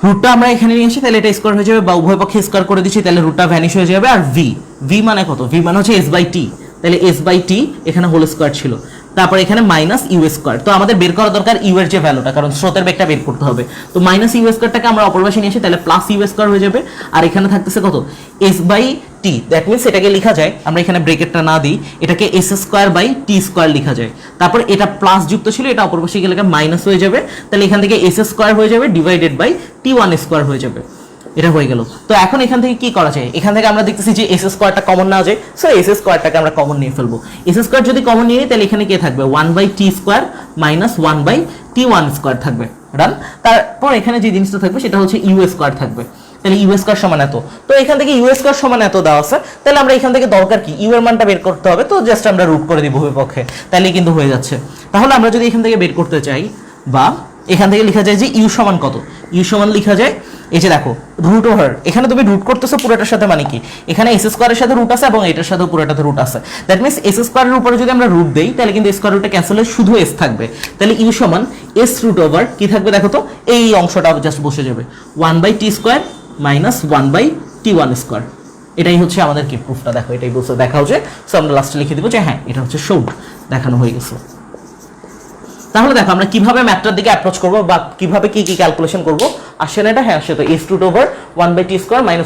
রুটটা আমরা এখানে নিয়ে আসি, তাহলে এটা স্কয়ার হয়ে যাবে, বা উভয় পক্ষে স্কয়ার করে দিচ্ছি, তাহলে রুটটা ভ্যানিশ হয়ে যাবে। আর v মানে কত? v মানে হচ্ছে s/t, তাহলে s/t এখানে হোল স্কয়ার ছিল, তারপর এখানে -u²। তো আমাদের বের করা দরকার ইউ এর যে ভ্যালুটা, কারণ স্রোতের বেগটা বের করতে হবে। তো -u²টাকে আমরা অপর পাশে নিয়ে আসি, তাহলে +u² হয়ে যাবে। আর এখানে থাকতেছে কত? s/t। দ্যাট মিনস এটাকে লেখা যায়, আমরা এখানে ব্রেকেটটা না দিই, এটাকে s²/t² লেখা যায়। তারপর এটা প্লাস যুক্ত ছিল, এটা অপর পাশে গেলে মাইনাস হয়ে যাবে, তাহলে এখান থেকে s² হয়ে যাবে /t1² হয়ে যাবে। এটা হয়ে গেল। তো এখন এখান থেকে কি করা যায়? এখান থেকে আমরা দেখতেছি যে s² কমন নেওয়া যায়, সো s²টাকে আমরা কমন নিয়ে ফেলবো। s² যদি কমন নিয়ে নিই, তাহলে এখানে কি থাকবে? 1/t² - 1/t1² থাকবে। রান। তারপর এখানে যে জিনিসটা থাকবে সেটা হচ্ছে u² থাকবে, তাহলে u² সমান এত। তো এখান থেকে u² সমান এত দেওয়া আছে, তাহলে আমরা এখান থেকে দরকার কি? ইউ এর মানটা বের করতে হবে, তো জাস্ট আমরা রুট করে দিব উভয় পক্ষে, তাহলে কিন্তু হয়ে যাচ্ছে। তাহলে আমরা যদি এখান থেকে বের করতে চাই, বা এখান থেকে লেখা যায় যে ইউ সমান কত? ইউ সমান লেখা যায়, এই যে দেখো √, এখানে তুমি রুট করতেছো পুরোটার সাথে, মানে কি এখানে s² এর সাথে রুট আছে এবং এটার সাথে পুরোটাতে রুট আছে। দ্যাট মিনস s² এর উপরে যদি আমরা রুট দেই, তাহলে কিন্তু স্কয়ার রুটটা ক্যান্সেল হয়ে শুধু s থাকবে। তাহলে ইউ সমান s√, কি থাকবে দেখো তো? এই অংশটা জাস্ট বসে যাবে, 1/t² - 1/t1²। এটাই হচ্ছে আমাদের কি প্রুফটা। দেখো এটাই বলছে, দেখা হচ্ছে। সো আমরা লাস্টে লিখে দিব যে হ্যাঁ এটা হচ্ছে শোড, দেখানো হয়ে গেছে। তাহলে দেখো আমরা কিভাবে ম্যাথটার দিকে অ্যাপ্রোচ করব, বা কিভাবে কি কি ক্যালকুলেশন করব। আসে না এটা? হ্যাঁ আসে। তো s√1/t² -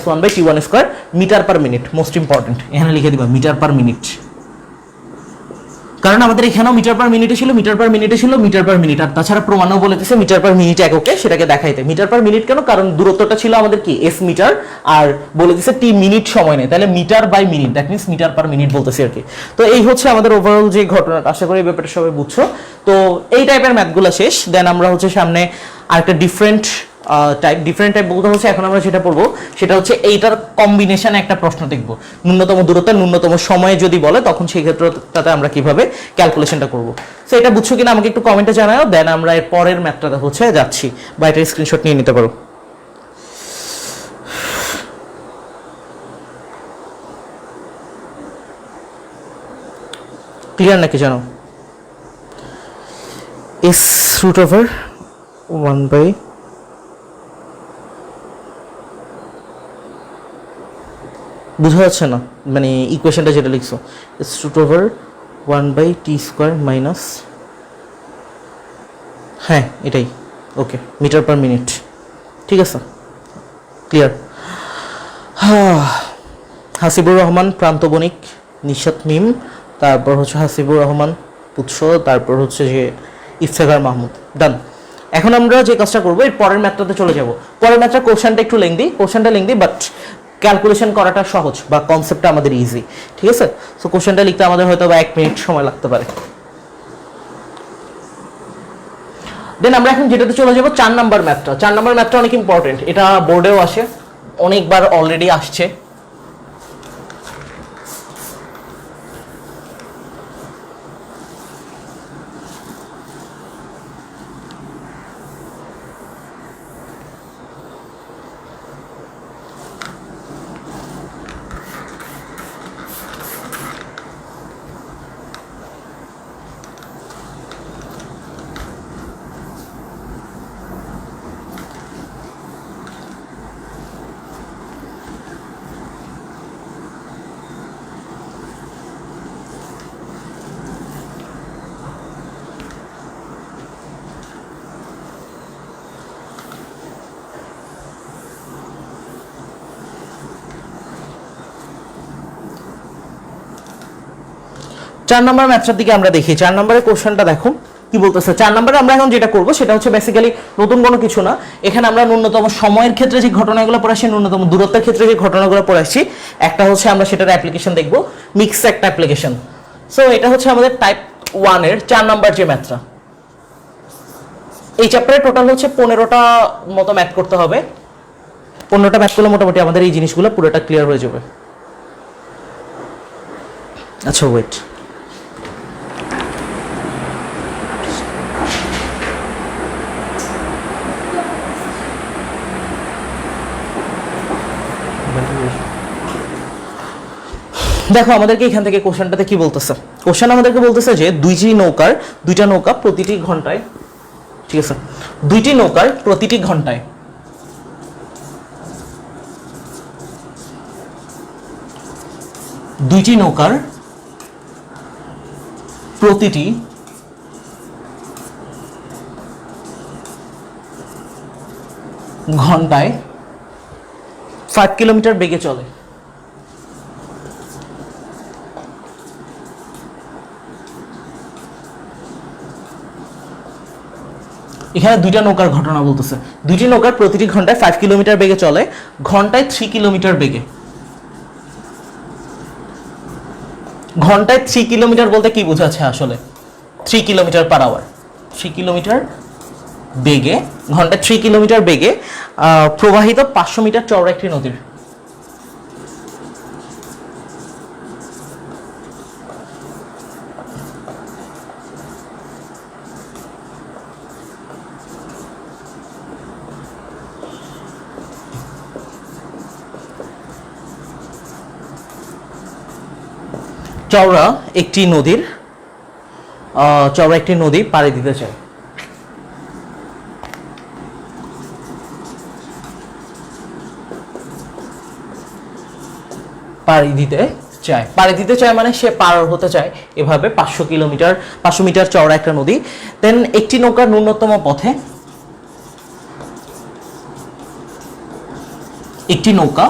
1/t1² metre per minute, most important. এখানে লিখে দিবা মিটার পার মিনিট, কারণ আমাদের এখানেও মিটার পার মিনিটে ছিল, মিটার পার মিনিট। আর তাছাড়া প্রমাণও বলে দিয়েছে মিটার পার মিনিট এককে, সেটাকে দেখাইতে। মিটার পার মিনিট কেন? কারণ দূরত্বটা ছিল আমাদের কি s মিটার, আর বলে দিয়েছে t মিনিট সময় নেই, তাহলে metre by minute, that means metre per minute বলতেছি আর কি। তো এই হচ্ছে আমাদের ওভারঅল যে ঘটনাটা, আশা করি এই ব্যাপারটা সবাই বুঝছো। তো এই টাইপের ম্যাথগুলো শেষ। দেন আমরা হচ্ছে সামনে আরেকটা ডিফারেন্ট টাইপ বলতে হচ্ছে, এখন আমরা যেটা পড়বো সেটা হচ্ছে এইটার কম্বিনেশনে একটা প্রশ্ন দেখবো। ন্যূনতম দূরত্ব ন্যূনতম সময়ে যদি বলে, তখন সেই ক্ষেত্রটাতে আমরা কিভাবে ক্যালকুলেশনটা করবো। সো এটা বুঝছো কিনা আমাকে একটু কমেন্টে জানাও। দেন আমরা এর পরের ম্যাথটাতে হচ্ছে যাচ্ছি, বা এটা স্ক্রিনশট নিয়ে নিতে পারো। ক্লিয়ার নাকি জানো? s√1/, বুঝা যাচ্ছে না? মানে ইকুয়েশনটা যেটা লিখছো, s√1/t², হ্যাঁ এটাই, ওকে, মিটার পার মিনিট। ঠিক আছে, ক্লিয়ার। হাসিবুর রহমান, প্রান্ত বণিক, নিশাত মিম, তারপর হচ্ছে হাসিবুর রহমান পুৎস, তারপর হচ্ছে যে ইফতেখার মাহমুদ। ডান। এখন আমরা যে কাজটা করবো, এর পরের ম্যাথটাতে চলে যাব। পরের ম্যাথটা কোশ্চেনটা একটু লেংদি, বাট ক্যালকুলেশন করাটা সহজ, বা কনসেপ্টটা আমাদের ইজি। ঠিক আছে, সো কোশ্চেনটা লিখতে আমাদের হয়তো বা 1 মিনিট সময় লাগতে পারে। দেন আমরা এখন যেটাতে চলে যাবো 4 নাম্বার ম্যাথটা। 4 নাম্বার ম্যাথটা অনেক ইম্পর্টেন্ট, এটা বোর্ডেও আসে, অনেকবার অলরেডি আসছে। চার নম্বর ম্যাথটার দিকে আমরা দেখি। 4 নম্বরের কোশ্চেনটা দেখো কি বলতেছে। 4 নম্বরে আমরা এখন যেটা করব সেটা হচ্ছে বেসিক্যালি নতুন কোনো কিছু না। এখানে আমরা ন্যূনতম সময়ের ক্ষেত্রে যে ঘটনাগুলো পড়ে আসছি, ন্যূনতম দূরত্বের ক্ষেত্রে যে ঘটনাগুলো পড়ে আসছি, একটা হচ্ছে আমরা সেটার অ্যাপ্লিকেশন দেখব, মিক্স একটা অ্যাপ্লিকেশন। সো এটা হচ্ছে আমাদের টাইপ 1 এর 4 নম্বর যে ম্যাথটা। এই চ্যাপ্টারে টোটাল হচ্ছে 15টা মতো ম্যাথ করতে হবে। 15টা ম্যাথ করলে মোটামুটি আমাদের এই জিনিসগুলো পুরোটা ক্লিয়ার হয়ে যাবে। আচ্ছা ওয়েট, দেখো আমাদেরকে এখান থেকে কোশ্চেনটাতে কি বলতেছে। কোশ্চেন আমাদেরকে বলতেছে যে দুইটা নৌকা প্রতিটি ঘন্টায়, ঠিক আছে, দুইটি নৌকার প্রতিটি ঘন্টায় দুইটি নৌকার প্রতিটি ঘন্টায় 5 কিলোমিটার বেগে চলে। এখানে দুইটা নৌকার ঘটনা বলতেছে, দুইটি নৌকার প্রতিটি ঘন্টায় 5 কিলোমিটার বেগে চলে, ঘন্টায় 3 কিলোমিটার বেগে। ঘন্টায় 3 কিলোমিটার বলতে কি বোঝাচ্ছে আসলে? 3 কিলোমিটার পার আওয়ার, 3 কিলোমিটার বেগে, ঘন্টায় 3 কিলোমিটার বেগে প্রবাহিত 500 মিটার চওড়া একটি নদীর। চওড়া একটি নদী পাড়ি দিতে চায়। পাড়ি দিতে চায় মানে সে পার হতে চায় এভাবে 500 মিটার চওড়া একটা নদী। দেন একটি নৌকার ন্যূনতম পথে, একটি নৌকা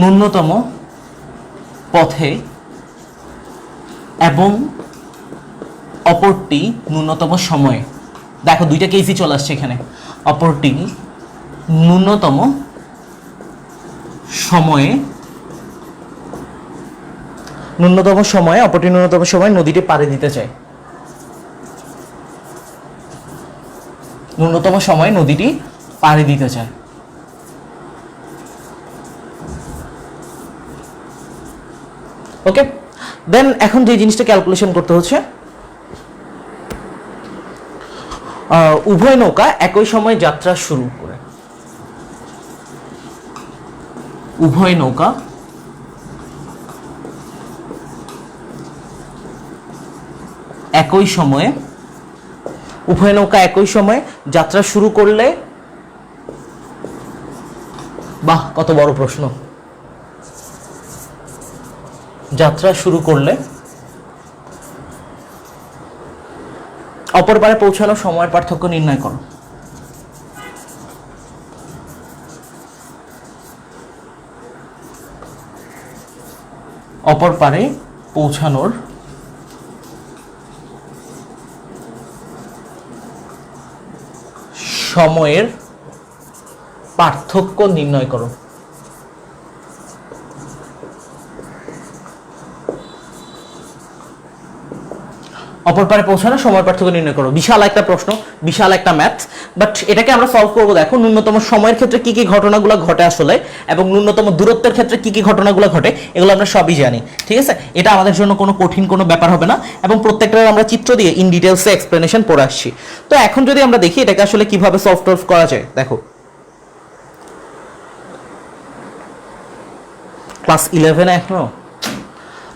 ন্যূনতম পথে এবং অপরটি ন্যূনতম সময়ে। দেখো দুইটা কেসই চলে আসছে এখানে, অপরটি ন্যূনতম সময়ে নদীটি পাড়ি দিতে চায়। ন্যূনতম সময়ে নদীটি পাড়ি দিতে চায়। ওকে, দেন এখন যে জিনিসটা ক্যালকুলেশন করতে হচ্ছে, উভয় নৌকা একই সময় যাত্রা শুরু করে। উভয় নৌকা একই সময়ে যাত্রা শুরু করলে, বাহ কত বড় প্রশ্ন, যাত্রা শুরু করলে অপর পারে পৌঁছানোর সময়ের পার্থক্য নির্ণয় করো। অপর পারে পৌঁছানোর সময়ের পার্থক্য নির্ণয় করো। অপর পারে পৌঁছানোর সময় পার্থক্য নির্ণয় করো। বিশাল একটা প্রশ্ন, বিশাল একটা ম্যাথ, বাট এটাকে আমরা সলভ করবো। দেখো ন্যূনতম সময়ের ক্ষেত্রে কি কি ঘটনাগুলো ঘটে আসলে, এবং ন্যূনতম দূরত্বের ক্ষেত্রে কি কি ঘটনাগুলো ঘটে, এগুলো আমরা সবই জানি। ঠিক আছে, এটা আমাদের জন্য কোনো কঠিন কোনো ব্যাপার হবে না, এবং প্রত্যেকটার আমরা চিত্র দিয়ে ইন ডিটেলসে এক্সপ্লেনেশন পড়ে আসছি। তো এখন যদি আমরা দেখি এটাকে আসলে কিভাবে সলভ করা যায়, দেখো ক্লাস 11 এখনো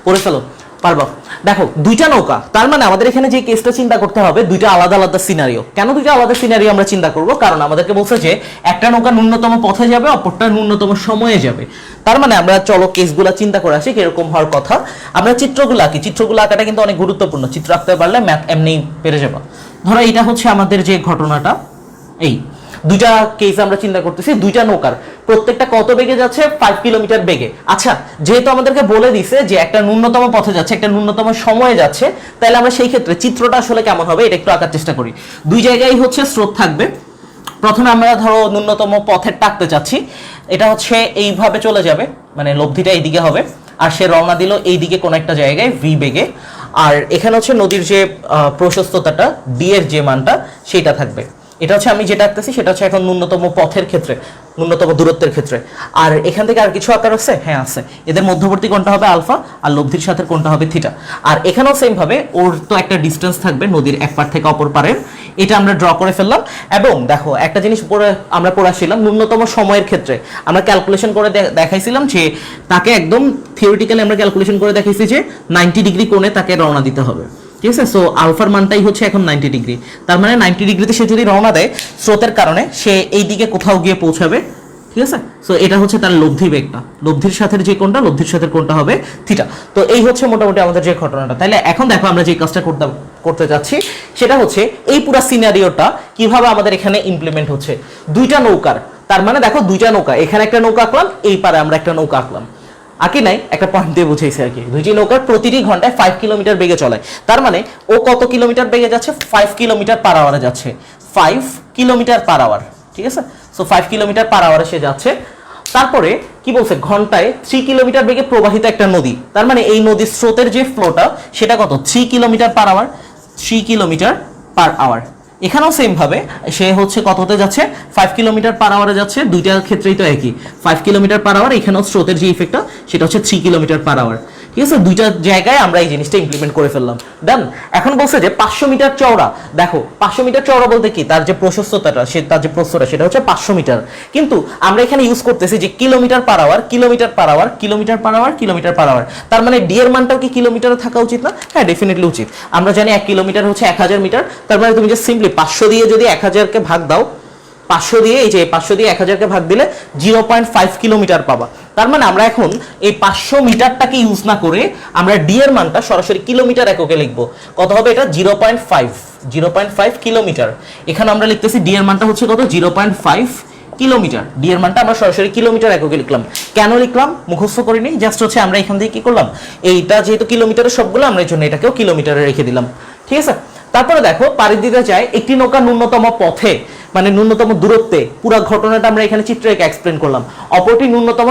পড়ে ফেলো, পারবা। দেখো দুইটা নৌকা, তার মানে আমাদের এখানে যে কেসটা চিন্তা করতে হবে দুইটা আলাদা আলাদা সিনারিও। কেন দুইটা আলাদা সিনারিও আমরা চিন্তা করব? কারণ আমাদেরকে বলছে যে একটা নৌকা ন্যূনতম পথে যাবে, অপরটা ন্যূনতম সময়ে যাবে। তার মানে আমরা চলো কেসগুলো চিন্তা করে আসি কিরকম হওয়ার কথা। আমরা চিত্রগুলো আঁকি, চিত্রগুলো আঁকাটা কিন্তু অনেক গুরুত্বপূর্ণ। চিত্র আঁকতে পারলে ম্যাথ এমনি পেরে যাবা। ধরো এটা হচ্ছে আমাদের যে ঘটনাটা, এই দুইটা কেস আমরা চিন্তা করতেছি, দুইটা নৌকার প্রত্যেকটা কত বেগে যাচ্ছে? 5 কিলোমিটার বেগে। আচ্ছা, যেহেতু আমাদেরকে বলে দিছে যে একটা ন্যূনতম পথে যাচ্ছে, একটা ন্যূনতম সময়ে যাচ্ছে, তাহলে আমরা সেই ক্ষেত্রে চিত্রটা আসলে কেমন হবে এটা একটু আঁকার চেষ্টা করি। দুই জায়গায় হচ্ছে স্রোত থাকবে। প্রথমে আমরা ধরো ন্যূনতম পথের টাকতে চাচ্ছি, এটা হচ্ছে এইভাবে চলে যাবে, মানে লব্ধিটা এইদিকে হবে, আর সে রওনা দিল এইদিকে কোনো একটা জায়গায় ভি বেগে। আর এখানে হচ্ছে নদীর যে প্রশস্ততাটা ডি এর যে মানটা সেটা থাকবে। এটা হচ্ছে আমি যেটা আঁকতেছি সেটা হচ্ছে এখন ন্যূনতম পথের ক্ষেত্রে, ন্যূনতম দূরত্বের ক্ষেত্রে। আর এখান থেকে আর কিছু আকার আছে? হ্যাঁ আছে। এদের মধ্যবর্তী কোণটা হবে আলফা আর লব্ধির সাথে কোণটা হবে থিটা। আর এখানেও সেম ভাবে ওর তো একটা ডিস্টেন্স থাকবে নদীর এক পার থেকে অপর পারের, এটা আমরা ড্র করে ফেললাম। এবং দেখো একটা জিনিস আমরা পড়াছিলাম ন্যূনতম সময়ের ক্ষেত্রে আমরা ক্যালকুলেশন করে দেখাইছিলাম যে তাকে একদম থিওরিটিক্যালি আমরা ক্যালকুলেশন করে দেখাইছি যে 90 ডিগ্রি কোণে তাকে রওনা দিতে হবে, ঠিক আছে? সো আলফার মানটাই হচ্ছে এখন 90 ডিগ্রি। তার মানে 90 ডিগ্রিতে সে যদি রওনা দেয় স্রোতের কারণে সে এই দিকে কোথাও গিয়ে পৌঁছাবে, ঠিক আছে? সো এটা হচ্ছে তার লব্ধি বেগটা, লব্ধির সাথে যে কোণটা, লব্ধির সাথে কোণটা হবে থিটা। তো এই হচ্ছে মোটামুটি আমাদের যে ঘটনাটা। তাহলে এখন দেখো আমরা যে কাজটা করতে যাচ্ছি সেটা হচ্ছে এই পুরো সিনারিওটা কিভাবে আমাদের এখানে ইমপ্লিমেন্ট হচ্ছে। দুইটা নৌকার, তার মানে দেখো দুইটা নৌকা, এখানে একটা নৌকা আঁকলাম, এই পারে আমরা একটা নৌকা আঁকলাম, আঁকি নাই, একটা পয়েন্ট দিয়ে বুঝাইছে আর কি। দুইটি নৌকার প্রতিটি ঘন্টায় 5 কিলোমিটার বেগে চলে। তার মানে ও কত কিলোমিটার বেগে যাচ্ছে? 5 কিলোমিটার পার আওয়ারে যাচ্ছে। 5 কিলোমিটার পার আওয়ার, ঠিক আছে? সো 5 কিলোমিটার পার আওয়ারে সে যাচ্ছে। তারপরে কি বলছে? ঘন্টায় 3 কিলোমিটার বেগে প্রবাহিত একটা নদী। তার মানে এই নদীর স্রোতের যে ফ্লোটা সেটা কত? 3 kilometre per hour, 3 kilometre per hour. এখানেও সেম ভাবে সে হচ্ছে কততে যাচ্ছে? 5 কিলোমিটার পার আওয়ারে যাচ্ছে। দুইটার ক্ষেত্রেই তো একই, 5 কিলোমিটার পার আওয়ার। এখানেও স্রোতের যে ইফেক্টটা সেটা হচ্ছে 3 কিলোমিটার পার আওয়ার, ঠিক আছে? দুইটা জায়গায় আমরা এই জিনিসটা ইমপ্লিমেন্ট করে ফেললাম। ডান। এখন বলছে যে 500 মিটার চওড়া। দেখো 500 মিটার চওড়া বলতে কি, তার যে প্রশস্ততাটা, তার যে প্রস্থটা সেটা হচ্ছে 500 মিটার। কিন্তু আমরা এখানে ইউজ করতেছি যে kilometre per hour, kilometre per hour, kilometre per hour, kilometre per hour. তার মানে ডি এর মানটাও কি কিলোমিটারে থাকা উচিত না? হ্যাঁ, ডেফিনেটলি উচিত। আমরা জানি 1 কিলোমিটার হচ্ছে 1000 মিটার। তার মানে তুমি যে সিম্পলি 500 দিয়ে যদি 1000 কে ভাগ দাও, 500 দিয়ে, এই যে 500 দিয়ে 1000 কে ভাগ দিলে 0.5 কিলোমিটার পাবা। তার মানে আমরা এখন এই 500 মিটারটাকে ইউজ না করে আমরা ডি এর মানটা সরাসরি কিলোমিটার এককে লিখবো। কত হবে এটা? 0.5 কিলোমিটার। এখানে আমরা লিখতেছি ডি এর মানটা হচ্ছে কত? 0.5 কিলোমিটার। ডি এর মানটা আমরা সরাসরি কিলোমিটার এককে লিখলাম। কেন লিখলাম? মুখস্থ করিনি, জাস্ট হচ্ছে আমরা এখান থেকে কি করলাম, এইটা যেহেতু কিলোমিটারের সবগুলো, আমরা এই জন্য এটাকেও কিলোমিটারে রেখে দিলাম, ঠিক আছে? তারপরে দেখো পাড়ি দিতে চাই একটি নৌকা ন্যূনতম পথে, মানে ন্যূনতম দূরত্বে। পুরো ঘটনাটা আমরা এখানে চিত্রে এক্সপ্লেন করলাম। অপরটি ন্যূনতম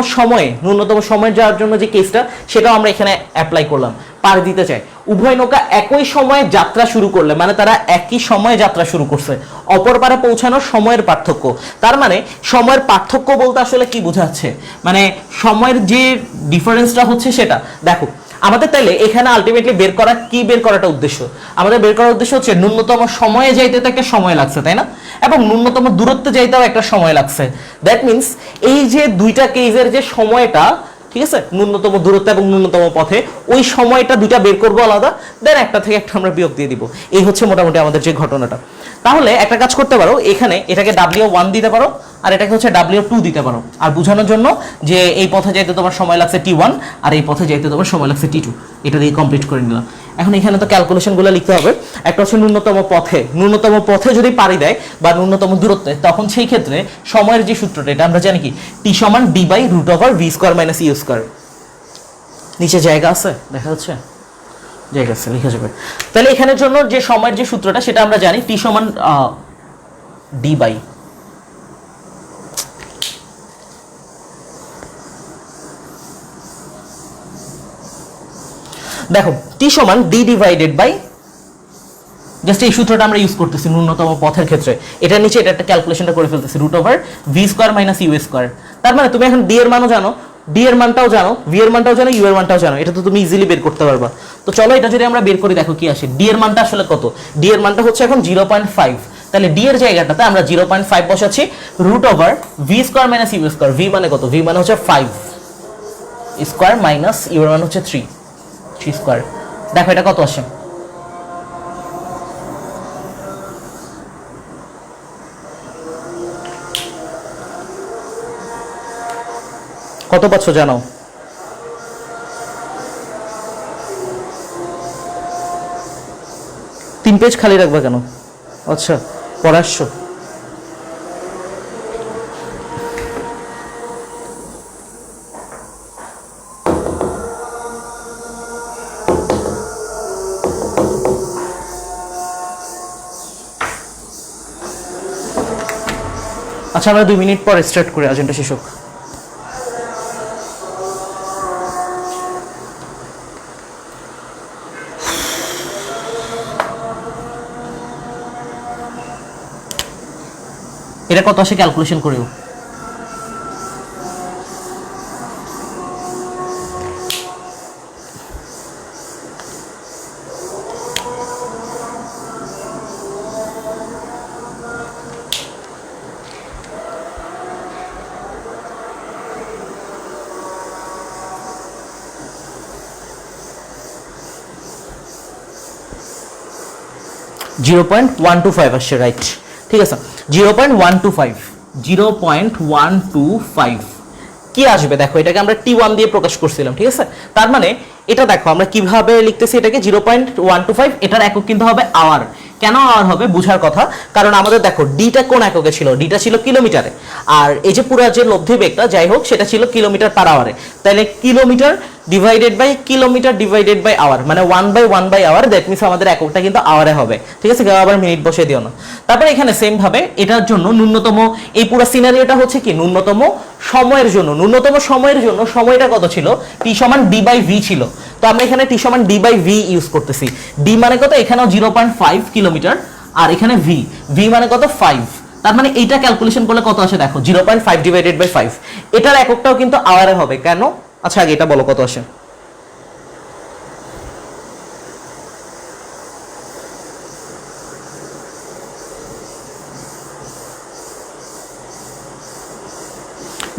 সময়ে যাওয়ার জন্য যে কেসটা সেটাও আমরা এখানে অ্যাপ্লাই করলাম। পাড়ি দিতে চাই উভয় নৌকা একই সময়ে যাত্রা শুরু করলে, মানে তারা একই সময়ে যাত্রা শুরু করছে, অপর পারে পৌঁছানোর সময়ের পার্থক্য। তার মানে সময়ের পার্থক্য বলতে আসলে কি বোঝাচ্ছে? মানে সময়ের যে ডিফারেন্সটা হচ্ছে সেটা। দেখো আমাদের তাইলে এখানে আলটিমেটলি বের করাটা উদ্দেশ্য, আমাদের বের করার উদ্দেশ্য হচ্ছে ন্যূনতম সময়ে যাইতে তো একটা সময় লাগছে, তাই না? এবং ন্যূনতম দূরত্বে যাইতেও একটা সময় লাগছে। দ্যাট মিনস এই যে দুইটা কেসের যে সময়টা, ঠিক আছে, ন্যূনতম দূরত্ব এবং ন্যূনতম পথে, ওই সময়টা দুইটা বের করবো আলাদা, দেন একটা থেকে একটা আমরা বিয়োগ দিয়ে দিব। এই হচ্ছে মোটামুটি আমাদের যে ঘটনাটা। তাহলে একটা কাজ করতে পারো, এখানে এটাকে W1 দিতে পারো আর এটাকে হচ্ছে W2 দিতে পারো, আর বোঝানোর জন্য যে এই পথে যাইতে তোমার সময় লাগছে T1 আর এই পথে যাইতে তোমার সময় লাগছে T2। এটা দিয়ে কমপ্লিট করে নিলাম। এখন এখানে তো ক্যালকুলেশনগুলো লিখতে হবে। একটা হচ্ছে ন্যূনতম পথে যদি পাড়ি দেয় বা ন্যূনতম দূরত্বে, তখন সেই ক্ষেত্রে সময়ের যে সূত্রটা এটা আমরা জানি কি, T সমান D/√V² - U²। নিচে জায়গা আছে, দেখা যাচ্ছে? জায়গা আছে, লিখে যাবে। তাহলে এখানের জন্য যে সময়ের যে সূত্রটা সেটা আমরা জানি, T সমান D বাই, দেখো T সমান D ডিভাইডেড বাই, জাস্ট এই সূত্রটা আমরা ইউজ করতেছি ন্যূনতম পথের ক্ষেত্রে। এটার নিচে এটা একটা ক্যালকুলেশনটা করে ফেলতেছি, √V² - U²। তার মানে তুমি এখন D এর মানও জানো, D এর মানটাও জানো, V এর মানটাও জানো, U এর মানটাও জানো। এটা তো তুমি ইজিলি বের করতে পারবা। তো চলো এটা যদি আমরা বের করি, দেখো কি আসে। D এর মানটা আসলে কত? D এর মানটা হচ্ছে এখন 0.5। তাহলে D এর জায়গাটাতে আমরা 0.5 বসাচ্ছি, √V² - U²। V মানে কত? V মানে হচ্ছে 5 স্কয়ার মাইনাস U এর মান হচ্ছে 3 স্কয়ার। দেখো এটা কত আসে? কত পাচ্ছ জানাও? 3 পেজ খালি রাখবা কেন? আচ্ছা, পড়াচ্ছ? আচ্ছা, আমরা 2 মিনিট পর স্টার্ট করি, আজেন্ডা শেষ হোক। এটা কত আসে ক্যালকুলেশন করিও। 0.125 আসছে, রাইট। ঠিক আছে, 0.125, 0.125 কি আসবে দেখো, এটাকে আমরা T1 দিয়ে প্রকাশ করছিলাম, ঠিক আছে। তার মানে এটা দেখো আমরা কিভাবে লিখতেছি এটাকে 0.125, এটার একক কিন্তু হবে আওয়ার। কেন আওয়ার হবে বুঝার কথা, কারণ আমাদের দেখো ডিটা কোন এককে ছিল, ডিটা ছিল কিলোমিটারে, আর এই যে পুরো যে লব্ধি বেগটা যাই হোক সেটা ছিল কিলোমিটার পার আওয়ারে। তাহলে কিলোমিটার ডিভাইডেড বাই আওয়ার, মানে 1/1 আওয়ার, দ্যাট মিনস আমাদের এককটা কিন্তু আওয়ারে হবে, ঠিক আছে। কেউ আবার মিনিট বসিয়ে দিও না। তারপরে এখানে সেম ভাবে এটার জন্য ন্যূনতম, এই পুরো সিনারিওটা হচ্ছে কি ন্যূনতম সময়ের জন্য, সময়টা কত ছিল, t সমান d/v ছিল। তো আমরা এখানে t সমান d/v ইউজ করতেছি। d মানে কত, এখানেও 0.5 কিলোমিটার, আর এখানে v মানে কত 5। তার মানে এইটা ক্যালকুলেশন করলে কত আসে দেখো, 0.5 ডিভাইডেড বাই 5। এটার এককটাও কিন্তু আওয়ারে হবে, কেন? আচ্ছা আগে এটা বলো কত আসে।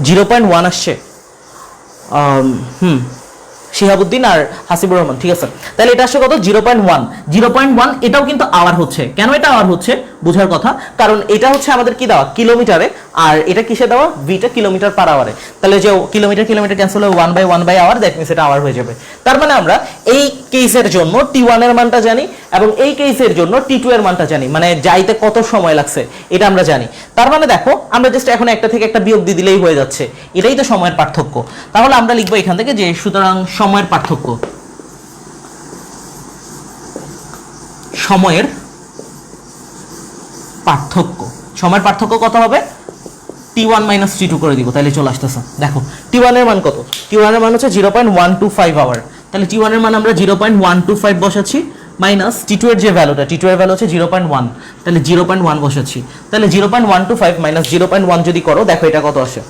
.1 আসছে, শিহাবুদ্দিন আর হাসিবুর রহমান, ঠিক আছে। তাহলে এটা আসছে কত, 0.1। এটাও কিন্তু আওয়ার হচ্ছে। কেন এটা আওয়ার হচ্ছে বুঝার কথা, কারণ এটা হচ্ছে আমাদের কি দেওয়া, কিলোমিটারে, আর এটা কিসে দেওয়া, ভিটা কিলোমিটার পার আওয়ারে। তাহলে যে কিলোমিটার ক্যান্সেল হয়ে 1/1 আওয়ার, দ্যাট মিনস এটা আওয়ার হয়ে যাবে। তার মানে আমরা এই কেসের জন্য T1 এর মানটা জানি, এবং এই কেসের জন্য T2 এর মানটা জানি, মানে যাইতে কত সময় লাগছে এটা আমরা জানি। তার মানে দেখো আমরা জাস্ট এখন একটা থেকে একটা বিয়োগ দিয়ে দিলেই হয়ে যাচ্ছে, এটাই তো সময়ের পার্থক্য। তাহলে আমরা লিখবো এখান থেকে যে সুতরাং সময়ের পার্থক্য, সময়ের পার্থক্য কত হবে, T1 মাইনাস T2 করে দিব, তাহলে চলে আসতেছে। দেখো T1 এর মান কত, T1 এর মান হচ্ছে 0.125 আওয়ার। তাহলে T1 এর মান আমরা 0.125 বসাচ্ছি, মাইনাস T2 এর যে ভ্যালুটা, T2 এর ভ্যালু হচ্ছে 0.1, তাহলে 0.1 বসাচ্ছি। তাহলে 0.125 মাইনাস 0.1 যদি করো, দেখো এটা কত আসে,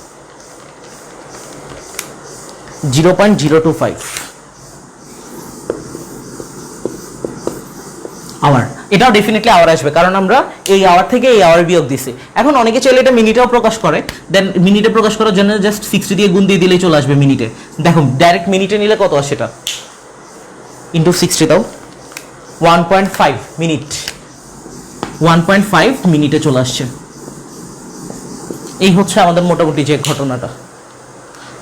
0.025 আওয়ার। এটাও ডেফিনেটলি আওয়ার আসবে, কারণ আমরা এই আওয়ার থেকে এই আওয়ার বিয়োগ দিছি। এখন অনেকে চাইলে এটা মিনিটেও প্রকাশ করে, দেন মিনিটে প্রকাশ করার জন্য জাস্ট 60 দিয়ে গুণ দিয়ে দিলেই চলে আসবে মিনিটে। দেখো ডাইরেক্ট মিনিটে নিলে কত আসে, এটা ইন্টু 60 দাও, 1.5 মিনিট, 1.5 মিনিটে চলে আসছে। এই হচ্ছে আমাদের মোটামুটি যে ঘটনাটা।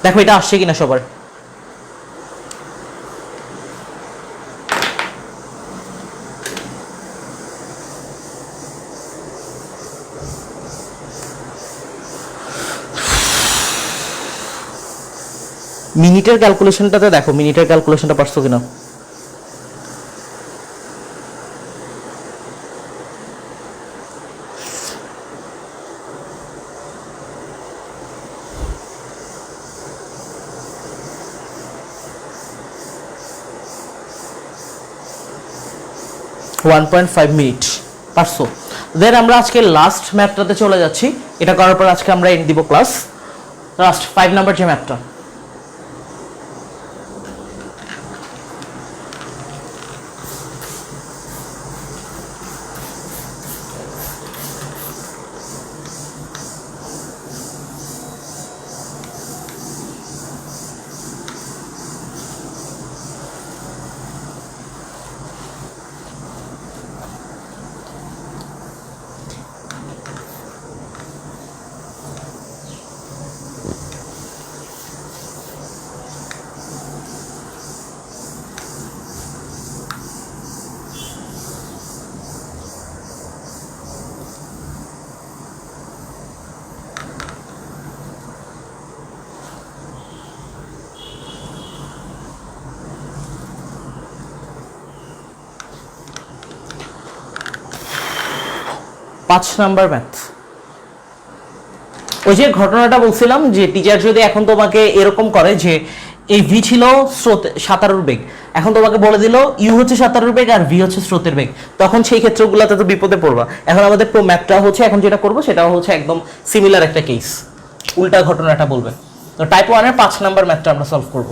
দেখো এটা আসছে কিনা সবার। মিনিটের ক্যালকুলেশনটাতে দেখো, মিনিটের ক্যালকুলেশনটা পারছো কিনা। ওয়ান 1.5 মিনিট পারছো। দেন আমরা আজকে লাস্ট ম্যাথটাতে চলে যাচ্ছি। এটা করার পর আজকে আমরা এন্ড দিব ক্লাস। লাস্ট 5 নাম্বার যে ম্যাথটা, পাঁচ নাম্বার ম্যাথ। ওই যে ঘটনাটা বলছিলাম যে টিচার যদি এখন তোমাকে এরকম করে যে এই ভি ছিল সাঁতারুর বেগ, এখন তোমাকে বলে দিল ইউ হচ্ছে সাঁতারুর বেগ আর ভি হচ্ছে স্রোতের বেগ, তখন সেই ক্ষেত্রগুলোতে তো বিপদে পড়বা। এখন আমাদের ম্যাপটা হচ্ছে এখন যেটা করবো সেটা হচ্ছে একদম সিমিলার একটা কেস, উল্টা ঘটনাটা বলবে। তো টাইপ 1 এর 5 নাম্বার ম্যাথটা আমরা সলভ করব।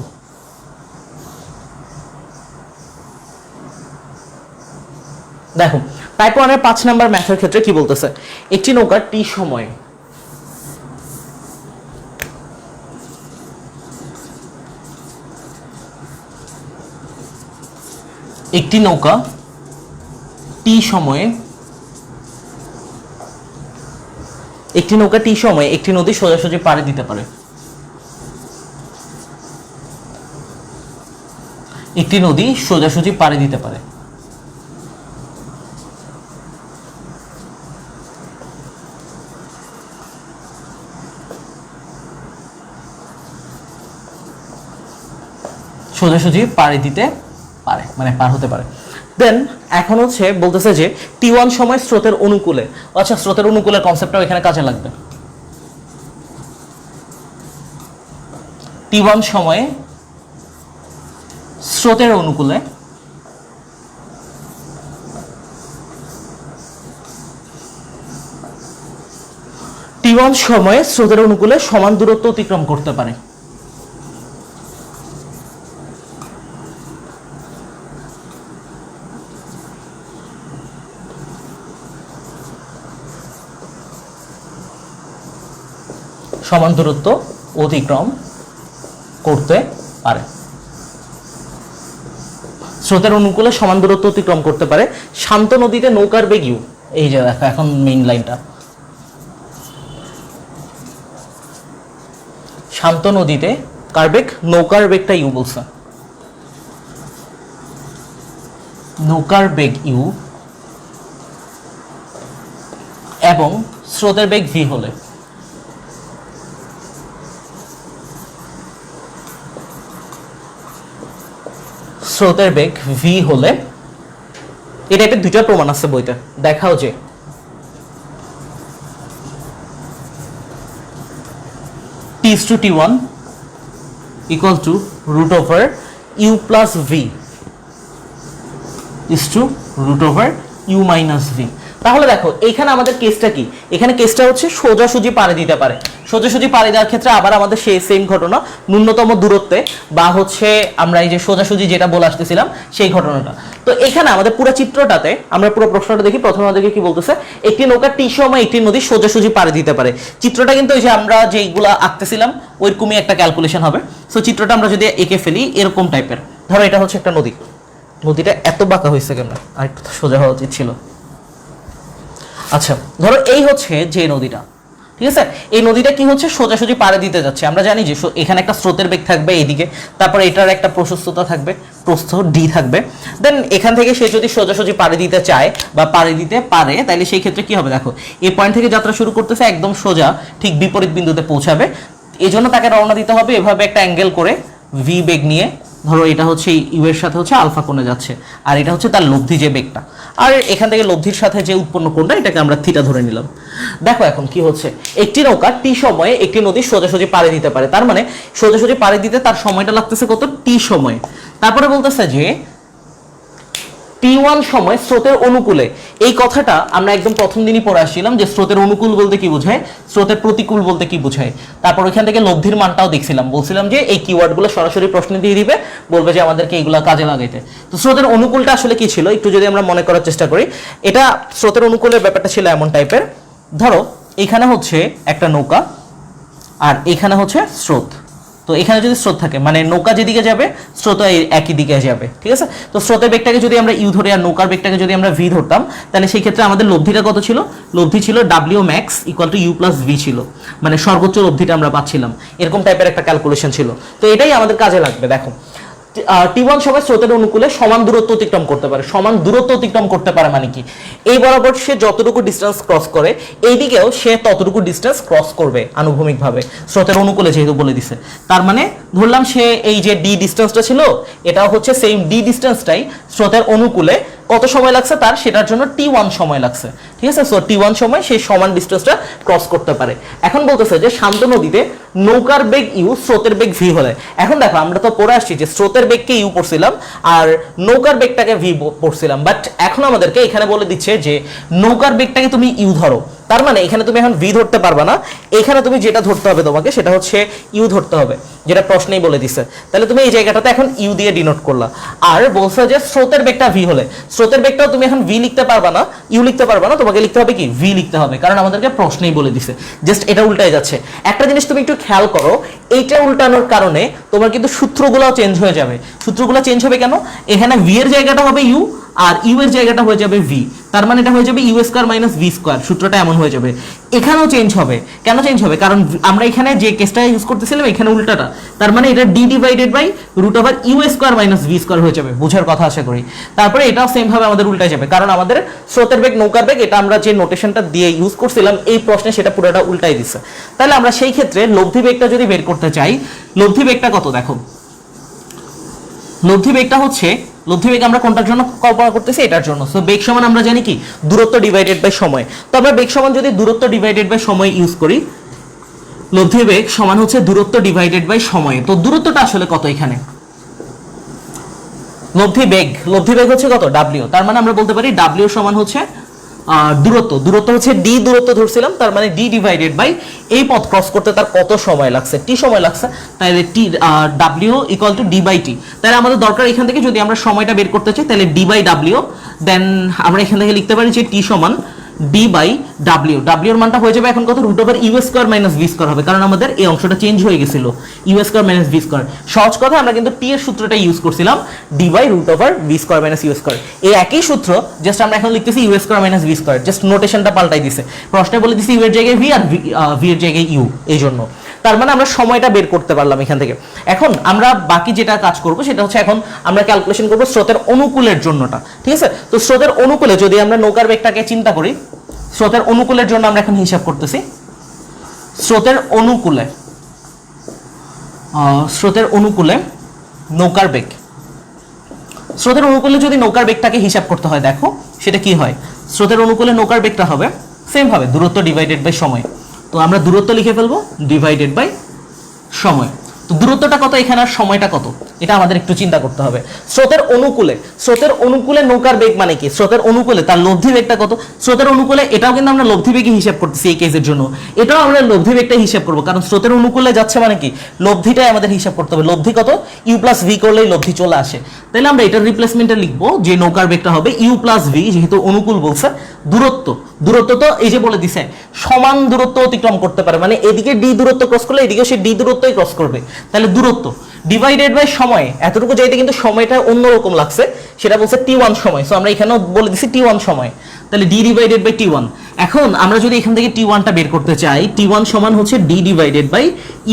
দেখো টাইপ 1 এর 5 নাম্বার ম্যাথের ক্ষেত্রে কি বলতেছে, একটি নৌকা টি সময়ে একটি নৌকা টি সময়ে একটি নদী সোজাসুজি পাড়ি দিতে পারে। একটি নদী সোজাসুজি পাড়ি দিতে পারে। সোজাসুজি পাড়ি দিতে পারে মানে পার হতে পারে। দেন এখন হচ্ছে বলতেছে যে টি1 সময় স্রোতের অনুকূলে, আচ্ছা স্রোতের অনুকূলের কনসেপ্টটাও এখানে কাজে লাগবে। টি1 সময়ে স্রোতের অনুকূলে টি1 সময়ে স্রোতের অনুকূলে সমান দূরত্ব অতিক্রম করতে পারে। সমান দূরত্ব অতিক্রম করতে পারে, স্রোতের অনুকূলে সমান দূরত্ব অতিক্রম করতে পারে। শান্ত নদীতে নৌকার বেগ ইউ, এই যে দেখো এখন মেইন লাইনটা, শান্ত নদীতে কার বেগ, নৌকার বেগটা ইউ বলছে, নৌকার বেগ ইউ এবং স্রোতের বেগ ভি হলে স্রোতের বেগ ভি হলে, এই টাইপের দুইটা প্রমাণ আছে বইতে, দেখাও যে T/T1 equal to root over u plus v is to root over u minus v। তাহলে দেখো এখানে আমাদের কেসটা কি, এখানে কেসটা হচ্ছে সোজাসুজি পাড়ি দিতে পারে। সোজাসুজি পাড়ি দেওয়ার ক্ষেত্রে আবার আমাদের সেই সেম ঘটনা, ন্যূনতম দূরত্বে বা হচ্ছে আমরা এই যে সোজাসুজি যেটা বলে আসতেছিলাম সেই ঘটনাটা। তো এখানে আমাদের পুরো চিত্রটাতে আমরা পুরো প্রশ্নটা দেখি, প্রথমে আমাদেরকে কি বলতেছে, একটি নৌকা টি সময় একটি নদী সোজাসুজি পাড়ি দিতে পারে। চিত্রটা কিন্তু ওই যে আমরা যেইগুলা আঁকতেছিলাম ওইরকমই একটা ক্যালকুলেশন হবে। সো চিত্রটা আমরা যদি এঁকে ফেলি এরকম টাইপের, ধরো এটা হচ্ছে একটা নদী, নদীটা এত বাঁকা হয়েছে কেন, আর একটু সোজা হওয়া উচিত ছিল। আচ্ছা ধরো এই হচ্ছে যে নদীটা, ঠিক আছে, এই নদীটা কি হচ্ছে সোজাসুজি পাড়ে দিতে যাচ্ছে। আমরা জানি যে এখানে একটা স্রোতের বেগ থাকবে এইদিকে, তারপরে এটার একটা প্রশস্ততা থাকবে, প্রস্থ ডি থাকবে। দেন এখান থেকে সে যদি সোজাসুজি পাড়ে দিতে চায় বা পাড়ে দিতে পারে, তাহলে সেই ক্ষেত্রে কি হবে, দেখো এই পয়েন্ট থেকে যাত্রা শুরু করতেছে, একদম সোজা ঠিক বিপরীত বিন্দুতে পৌঁছাবে। এই জন্য তাকে রওনা দিতে হবে এভাবে একটা অ্যাঙ্গেল করে ভি বেগ নিয়ে। ধরো এটা হচ্ছে ইউ এর সাথে হচ্ছে আলফা কোণে যাচ্ছে, আর এটা হচ্ছে তার লব্ধি যে বেগটা, আর এখান থেকে লব্ধির সাথে যে উৎপন্ন কোণটা এটাকে আমরা থিটা ধরে নিলাম। দেখো এখন কি হচ্ছে, একটি নৌকা টি সময়ে একটি নদী সোজাসুজি পাড়ি দিতে পারে, তার মানে সোজাসুজি পাড়ি দিতে তার সময়টা লাগতেছে কত, টি সময়। তারপরে বলতেছে যে টি1 সময় স্রোতের অনুকূলে, এই কথাটা আমরা একদম প্রথম দিনই পড়ে আসছিলাম যে স্রোতের অনুকূল বলতে কি বোঝায়, স্রোতের প্রতিকূল বলতে কি বোঝায়। তারপর ওইখান থেকে লব্ধির মানটাও দেখছিলাম, বলছিলাম যে এই কিওয়ার্ডগুলো সরাসরি প্রশ্নে দিয়ে দিবে, বলবে যে আমাদেরকে এইগুলা কাজে লাগাইতে। তো স্রোতের অনুকূলটা আসলে কি ছিল একটু যদি আমরা মনে করার চেষ্টা করি, এটা স্রোতের অনুকূলের ব্যাপারটা ছিল এমন টাইপের, ধরো এখানে হচ্ছে একটা নৌকা আর এখানে হচ্ছে স্রোত। তো এখানে যদি স্রোত থাকে মানে নৌকা যেদিকে যাবে স্রোত একই দিকে যাবে, ঠিক আছে। তো স্রোতের বেগটাকে যদি আমরা ইউ ধরি আর নৌকার বেগটাকে যদি আমরা ভি ধরতাম, তাহলে সেই ক্ষেত্রে আমাদের লব্ধিটা কত ছিল, লব্ধি ছিল W max equal to U plus V ছিল, মানে সর্বোচ্চ লব্ধিটা আমরা পাচ্ছিলাম, এরকম টাইপের একটা ক্যালকুলেশন ছিল। তো এটাই আমাদের কাজে লাগবে। দেখো টি1 সময় স্রোতের অনুকূলে সমান দূরত্ব অতিক্রম করতে পারে, সমান দূরত্ব অতিক্রম করতে পারে মানে কি, এই বরাবর সে যতটুকু ডিস্টেন্স ক্রস করে এইদিকেও সে ততটুকু ডিস্টেন্স ক্রস করবে আনুভূমিকভাবে, স্রোতের অনুকূলে যেহেতু বলে দিছে। তার মানে ধরলাম সে এই যে ডি ডিস্টেন্সটা ছিল এটাও হচ্ছে সেম ডি ডিস্টেন্সটাই স্রোতের অনুকূলে কত সময় লাগছে তার, সেটার জন্য টি1 সময় লাগছে, ঠিক আছে। সো টি1 সময় সেই সমান ডিস্টেন্সটা ক্রস করতে পারে। এখন বলতেছে যে শান্ত নদীতে নৌকার বেগ ইউ, স্রোতের বেগ ভি হলে। এখন দেখো আমরা তো পড়ে আসছি যে স্রোতের বেগকে ইউ পড়ছিলাম আর নৌকার বেগটাকে ভি পড়ছিলাম, বাট এখন আমাদেরকে এখানে বলে দিচ্ছে যে নৌকার বেগটাকে তুমি ইউ ধরো। তার মানে এখানে তুমি এখন ভি ধরতে পারবে না, এখানে তুমি যেটা ধরতে হবে তোমাকে সেটা হচ্ছে ইউ ধরতে হবে, যেটা প্রশ্নেই বলে দিচ্ছে। তাহলে তুমি এই জায়গাটাতে এখন ইউ দিয়ে ডিনোট করলা। আর বলছে যে স্রোতের বেগটা ভি হলে, স্রোতের বেগটাও তুমি এখন ভি লিখতে পারবা না, ইউ লিখতে পারবা না, তোমাকে লিখতে হবে কি ভি লিখতে হবে, কারণ আমাদেরকে প্রশ্নেই বলে দিছে। জাস্ট এটা উল্টায় যাচ্ছে। একটা জিনিস তুমি একটু খেয়াল করো, এইটা উল্টানোর কারণে তোমার কিন্তু সূত্রগুলোও চেঞ্জ হয়ে যাবে। সূত্রগুলো চেঞ্জ হবে কেন? এখানে ভি এর জায়গাটা হবে ইউ আর ইউ এর জায়গাটা হয়ে যাবে ভি, তার মানে এটা হয়ে যাবে U square minus V square. সূত্রটা এমন হয়ে যাবে। এখানেও চেঞ্জ হবে। কেন চেঞ্জ হবে? কারণ আমরা এখানে যে কেসটা ইউজ করতেছিলাম এখানে উল্টাটা, তার মানে এটা D divided by root over U square minus V square হয়ে যাবে। বোঝার কথা আশা করি। তারপরে এটাও সেম ভাবে আমাদের উল্টায় যাবে, কারণ আমাদের স্রোতের বেগ নৌকার বেগ এটা আমরা যে নোটেশনটা দিয়ে ইউজ করছিলাম এই প্রশ্নে সেটা পুরোটা উল্টাই দিচ্ছে। তাহলে আমরা সেই ক্ষেত্রে লব্ধি বেগটা যদি বের করতে চাই, লব্ধি বেগটা কত দেখো, লব্ধি বেগটা হচ্ছে, লব্ধি বেগ আমরা কোনটার জন্য কল্পনা করতেছি? এটার জন্য। সো বেগ সমান আমরা জানি কি দূরত্ব ডিভাইডেড বাই সময়। তো আমরা বেগ সমান যদি দূরত্ব ডিভাইডেড বাই সময় ইউজ করি, লব্ধি বেগ সমান হচ্ছে দূরত্ব ডিভাইডেড বাই সময়। তো দূরত্বটা আসলে কত এখানে? লব্ধি বেগ হচ্ছে কত? ডাব্লিউ। তার মানে আমরা বলতে পারি ডাব্লিউ সমান হচ্ছে দূরত্ব হচ্ছে ডি, দূরত্ব ধরছিলাম, তার মানে ডি ডিভাইডেড বাই এই পথ ক্রস করতে তার কত সময় লাগছে, টি সময় লাগছে, তাহলে T W equal to D by T. তাহলে আমাদের দরকার এখান থেকে যদি আমরা সময়টা বের করতে চাই তাহলে ডি বাই ডাব্লিউ, দেন আমরা এখান থেকে লিখতে পারি যে টি সমান ডি বাই ডাব্লিউ। ডাব্লিউর মানটা হয়ে যাবে এখন কত? Root over U square minus V square হবে, কারণ আমাদের এই অংশটা চেঞ্জ হয়ে গেছিল, U square minus V square. সহজ কথা আমরা কিন্তু টি এর সূত্রটা ইউজ করছিলাম, D by root over V square minus U square. এই একই সূত্র, জাস্ট আমরা এখন লিখতেছি U square minus V square, just নোটেশনটা পাল্টাই দিছে। প্রশ্নে বলে দিছি ইউ এর জায়গায় ভি আর ভি এর জায়গায় ইউ, এই জন্য। তার মানে আমরা সময়টা বের করতে পারলাম এখান থেকে। এখন আমরা বাকি যেটা কাজ করব সেটা হচ্ছে এখন আমরা ক্যালকুলেশন করব স্রোতের অনুকূলের জন্যটা, ঠিক আছে? তো স্রোতের অনুকূলে যদি আমরা নৌকার বেগটাকে চিন্তা করি, স্রোতের অনুকূলের জন্য আমরা এখন হিসাব করতেছি। স্রোতের অনুকূলে নৌকার বেগ, স্রোতের অনুকূলে যদি নৌকার বেগটাকে হিসাব করতে হয়, দেখো সেটা কি হয়। স্রোতের অনুকূলে নৌকার বেগটা হবে সেম ভাবে দূরত্ব ডিভাইডেড বাই সময়। তো আমরা দূরত্ব লিখে ফেলবো ডিভাইডেড বাই সময়। তো দূরত্বটা কত এখানে আর সময়টা কত, এটা আমাদের একটু চিন্তা করতে হবে। স্রোতের অনুকূলে নৌকার বেগ মানে কি? স্রোতের অনুকূলে তার লব্ধি বেগটা কত? স্রোতের অনুকূলে এটাও কিন্তু আমরা লব্ধি বেগে হিসাব করতেছি এই কেসের জন্য, এটাও আমরা লব্ধি বেগটা হিসাব করব, কারণ স্রোতের অনুকূলে যাচ্ছে মানে কি লব্ধিটাই আমাদের হিসাব করতে হবে। লব্ধি কত? ইউ প্লাস ভি করলেই লব্ধি চলে আসে। তাহলে আমরা এটার রিপ্লেসমেন্টে লিখবো যে নৌকার বেগটা হবে ইউ প্লাস ভি, যেহেতু অনুকূল বলছে। দূরত্ব তো এই যে বলে দিছে সমান দূরত্ব অতিক্রম করতে পারে, মানে এদিকে ডি দূরত্ব ক্রস করলে এদিকে সে ডি দূরত্বই ক্রস করবে। তাহলে দূরত্ব ডিভাইডেড বাই সময়, এতটুকু যাইতে কিন্তু সময়টা অন্যরকম লাগছে, সেটা বলছে টি1 সময়। সো আমরা এখানেও বলে দিছি টি1 সময়, তাহলে ডি ডিভাইডেড বাই টি1। এখন আমরা যদি এখান থেকে টি1টা বের করতে চাই, টি1 সমান হচ্ছে D divided by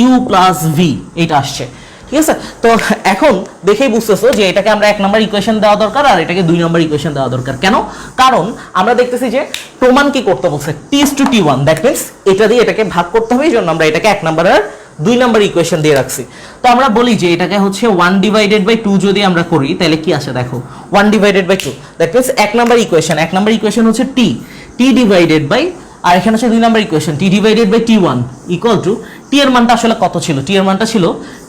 U plus V, এইটা আসছে, ঠিক আছে? তো এখন দেখেই বুঝতেছো যে এটাকে আমরা 1 নম্বর ইকুয়েশন দেওয়া দরকার আর এটাকে 2 নম্বর ইকুয়েশন দেওয়া দরকার। কেন? কারণ আমরা দেখতেছি যে প্রমাণ কি করতে বলছে, t/t1, দ্যাট মিন্স এটা দিয়ে এটাকে ভাগ করতে হবে, এই জন্য আমরা এটাকে 1 নম্বর আর 2 নম্বর ইকুয়েশন দিয়ে রাখছি। তো আমরা বলি যে এটাকে হচ্ছে 1 ডিভাইডেড বাই 2 যদি আমরা করি তাহলে কি আসে দেখো, 1 divided by 2, that means 1 number equation হচ্ছে t ডিভাইডেড বাই, আর এখানে হচ্ছে 2 number equation t divided by t1 equal to t এর মানটা আসলে কত ছিল? t এর মানটা ছিল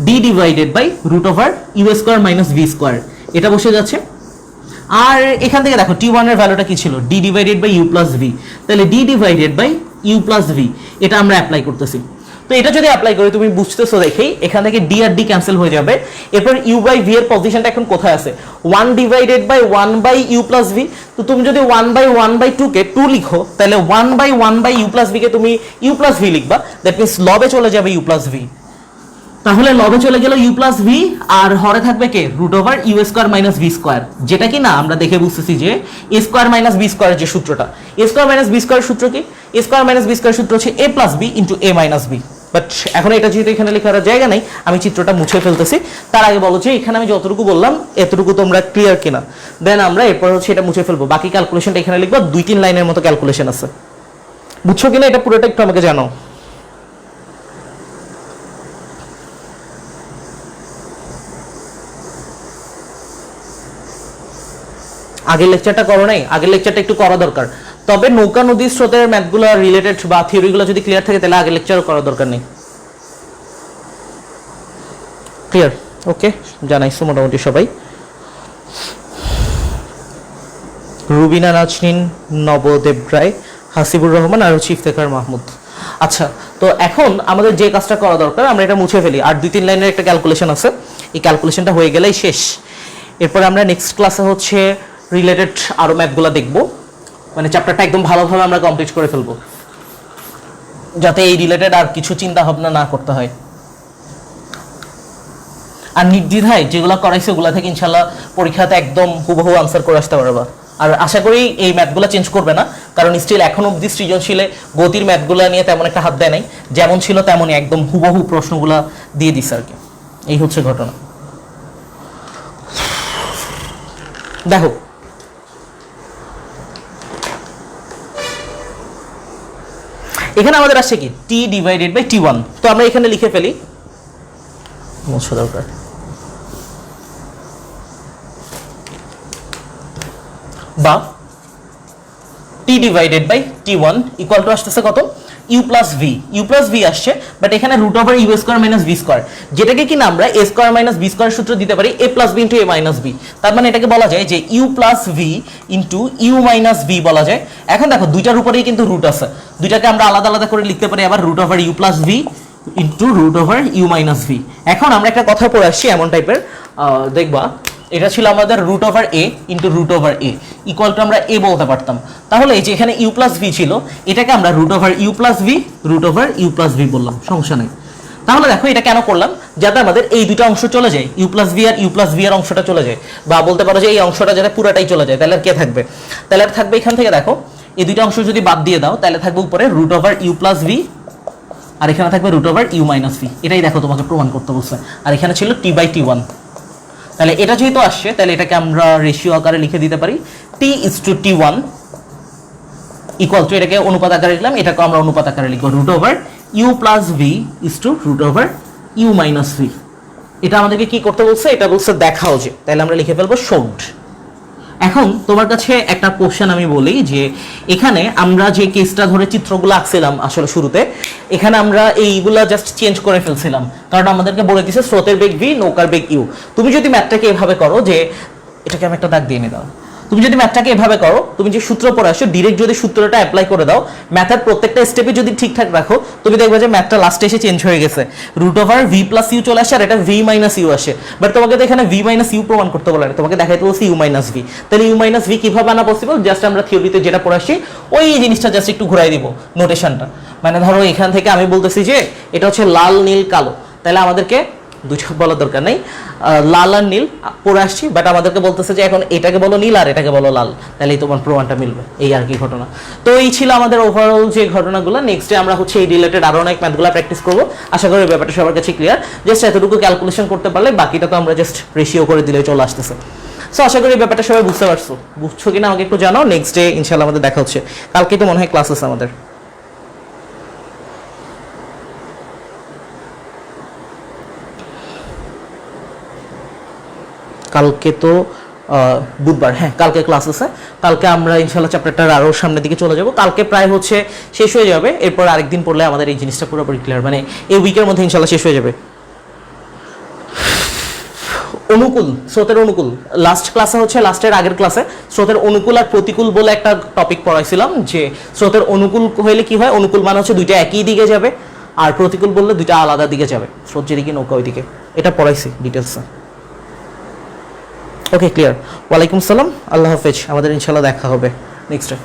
d divided by root over U square minus V square, এটা বসে যাচ্ছে। আর এখান থেকে দেখো t1 এর ভ্যালুটা কি ছিল? d divided by U plus V, তাহলে d divided by U plus V, এটা আমরা অ্যাপ্লাই করতেছি। তো এটা যদি অ্যাপ্লাই করি তুমি বুঝতেছো দেখেই এখান থেকে ডি আর ডি ক্যান্সেল হয়ে যাবে। এরপর ইউ বাই ভি এর পজিশনটা এখন কোথায় আছে? 1 divided by 1 by U plus V. তো তুমি যদি 1 বাই 1 বাই 2 কে 2 লিখো, তাহলে 1 by 1 by U plus V কে তুমি ইউ প্লাস ভি লিখবা, দ্যাট মিন্স লবে চলে যাবে ইউ প্লাস ভি। তাহলে লবে চলে গেল ইউ প্লাস ভি, আর হরে থাকবে কে? Root over U square minus V square, যেটা কি না আমরা দেখে বুঝতেছি যে এ স্কয়ার মাইনাস বি স্কয়ারের যে সূত্রটা, এ স্কয়ার মাইনাস বি স্কয়ারের সূত্র কি? এ স্কয়ার মাইনাস বি স্কয়ারের সূত্র হচ্ছে এ plus B into A minus B. But এখন এটা যেহেতু এখানে লেখার জায়গা নেই, আমি চিত্রটা মুছে ফেলতেছি। তার আগে বলো যে এখানে আমি যতটুকু বললাম এতটুকু তোমরা ক্লিয়ার কিনা, দেন আমরা এরপর হচ্ছে এটা মুছে ফেলবো। বাকি ক্যালকুলেশনটা এখানে লিখবো, 2-3 লাইনের মতো ক্যালকুলেশন আছে, বুঝছো কিনা এটা পুরোটা একটু আমাকে জানাও। আগের লেকচারটা করো নাই? আগের লেকচারটা একটু করা দরকার, তবে নৌকা নদীর স্রোতের ম্যাথগুলো রিলেটেড বা থিওরিগুলো যদি ক্লিয়ার থাকে তাহলে আগের লেকচারও করার দরকার নেই। ক্লিয়ার? ওকে, জানাইছো মোটামুটি সবাই। রুবিনা নাজনীন, নবদেব রায়, হাসিবুর রহমান আর হচ্ছে ইফতেখার মাহমুদ। আচ্ছা, তো এখন আমাদের যে কাজটা করা দরকার আমরা এটা মুছে ফেলি। আর 2-3 লাইনের একটা ক্যালকুলেশন আছে, এই ক্যালকুলেশনটা হয়ে গেলেই শেষ। এরপরে আমরা নেক্সট ক্লাসে হচ্ছে রিলেটেড আরও ম্যাথগুলো দেখব, মানে চ্যাপ্টারটা একদম ভালোভাবে আমরা কমপ্লিট করে ফেলবো, যাতে এই রিলেটেড আর কিছু চিন্তা ভাবনা না করতে হয়। আর নির্দ্বিধায় যেগুলো করাইছে ওগুলো থেকে ইনশাল্লাহ পরীক্ষাতে একদম হুবহু আনসার করে আসতে পারবা। আর আশা করি এই ম্যাথগুলো চেঞ্জ করবে না, কারণ স্টিল এখন অব্দি সৃজনশীলে গতির ম্যাথগুলো নিয়ে তেমন একটা হাত দেয় নাই, যেমন ছিল তেমনই একদম হুবহু প্রশ্নগুলো দিয়ে দিচ্ছে আর কি। এই হচ্ছে ঘটনা। দেখো এখানে আমাদের আসছে কি t ডিভাইডেড বাই t1, তো আমরা এখানে লিখে ফেলি, মোছা দরকার। বা t divided by t1 equal to আসতেছে কত, u plus V. U plus V আসছে, বাট এখানে root over U square minus V square, যেটাকে কিনা আমরা A square minus B square সূত্র দিতে পারি A plus B into A minus B. তার মানে এটাকে বলা যায় যে U plus V into U minus V বলা যায়। এখন দেখো দুইটার উপরেই কিন্তু রুট আছে, দুইটাকে আমরা আলাদা আলাদা করে লিখতে পারি আবার root over U plus V into root over U minus V. এখন আমরা একটা কথা পড়ে আসছি এমন টাইপের, দেখবা এটা ছিল আমাদের root over A into root over A equal to আমরা এ বলতে পারতাম। তাহলে এই যে এখানে ইউ প্লাস ভি ছিল, এটাকে আমরা root over U plus V বললাম, সমস্যা নেই। তাহলে দেখো এটা কেন করলাম, যাতে আমাদের এই দুটো অংশ চলে যায়, ইউ প্লাস ভি এর অংশটা চলে যায়, বা বলতে পারো যে এই অংশটা যাতে পুরাটাই চলে যায়। তাহলে আর কে থাকবে, তাহলে আর থাকবে এখান থেকে দেখো এই দুটো অংশ যদি বাদ দিয়ে দাও তাহলে থাকবে উপরে root over U plus V, আর এখানে থাকবে root over U minus V. এটাই দেখো তোমাকে প্রমাণ করতে বলছে। আর এখানে ছিল টি বাই টি ওয়ান। তাহলে এটা যেহেতু আসছে তাহলে এটাকে আমরা রেশিও আকারে লিখে দিতে পারি t/t1 ইকুয়াল টু, এটাকে অনুপাত আকারে লিখলাম, এটাকে আমরা অনুপাত আকারে লিখবো root over U plus V is to root over U minus V. এটা আমাদেরকে কি করতে বলছে, এটা বলছে দেখাও যে, তাহলে আমরা লিখে ফেলবো শোড। এখন তোমার কাছে একটা কোশ্চেন আমি বলি যে এখানে আমরা যে কেসটা ধরে চিত্রগুলো আঁকছিলাম আসলে শুরুতে, এখানে আমরা এইগুলা জাস্ট চেঞ্জ করে ফেলছিলাম, কারণ আমাদেরকে বলে দিছে স্রোতের বেগ ভি, নৌকার বেগ ইউ। তুমি যদি ম্যাথটাকে এভাবে করো, যে এটাকে আমি একটা দাগ দিয়ে নিয়ে দাও, তুমি যদি ম্যাথটাকে এভাবে করো, তুমি যে সূত্র পড়ে আসো ডিরেক্ট যদি সূত্রটা অ্যাপ্লাই করে দাও, ম্যাথের প্রত্যেকটা স্টেপে যদি ঠিকঠাক রাখো, তুমি দেখবে যে ম্যাথটা লাস্টে এসে চেঞ্জ হয়ে গেছে, root over V plus U চলে আসে আর এটা ভি মাইনাস ইউ আসে। বাট তোমাকে তো এখানে ভি মাইনাস ইউ প্রমাণ করতে বলে না, তোমাকে দেখাইতে বলছি ইউ মাইনাস ভি। তাহলে ইউ মাইনাস ভি কিভাবে আনা পসিবল, জাস্ট আমরা থিওরিতে যেটা পড়ে আসছি ওই জিনিসটা জাস্ট একটু ঘুরাই দিব নোটেশনটা। মানে ধরো এখান থেকে আমি বলতেছি যে এটা হচ্ছে লাল নীল কালো, তাহলে আমাদেরকে দুইটা বলার দরকার নেই, লাল আর নীল পড়ে আসছি, বাট আমাদেরকে বলতেছে যে এখন এটাকে বলো নীল আর এটাকে বলো লাল, তাহলেই তোমার প্রমাণটা মিলবে। এই আর কি ঘটনা। তো এই ছিল আমাদের ওভারঅল যে ঘটনাগুলো। নেক্সট ডে আমরা হচ্ছে এই রিলেটেড আরো অনেক ম্যাথগুলো প্র্যাকটিস করবো। আশা করি ব্যাপারটা সবার কাছে ক্লিয়ার। জাস্ট এতটুকু ক্যালকুলেশন করতে পারলে বাকিটা তো আমরা জাস্ট রেশিও করে দিলে চলে আসতেছে। সো আশা করি ব্যাপারটা সবাই বুঝতে পারছো, বুঝছো কিনা আমাকে একটু জানাও। নেক্সট ডে ইনশাল্লাহ আমাদের দেখা হচ্ছে। কালকে তো মনে হয় ক্লাস আছে আমাদের। কালকে তো বুধবার, হ্যাঁ কালকে ক্লাস আছে। কালকে আমরা ইনশাল্লাহ চ্যাপ্টারটার আরও সামনের দিকে চলে যাব। কালকে প্রায় হচ্ছে শেষ হয়ে যাবে, এরপর আরেকদিন পড়লে আমাদের এই জিনিসটা পুরোপুরি ক্লিয়ার, মানে এই উইকের মধ্যে ইনশাল্লাহ শেষ হয়ে যাবে। অনুকূল, স্রোতের অনুকূল লাস্ট ক্লাসে হচ্ছে লাস্টের আগের ক্লাসে স্রোতের অনুকূল আর প্রতিকূল বলে একটা টপিক পড়াইছিলাম, যে স্রোতের অনুকূল হইলে কি হয়, অনুকূল মানে হচ্ছে দুইটা একই দিকে যাবে, আর প্রতিকূল বললে দুইটা আলাদা দিকে যাবে, স্রোত যেদিকে নৌকা ওইদিকে। এটা পড়াইছি ডিটেলসে। Okay clear. ওয়ালাইকুম সালাম, আল্লাহ হাফেজ। আমাদের ইনশাল্লাহ দেখা হবে নেক্সট টাইম।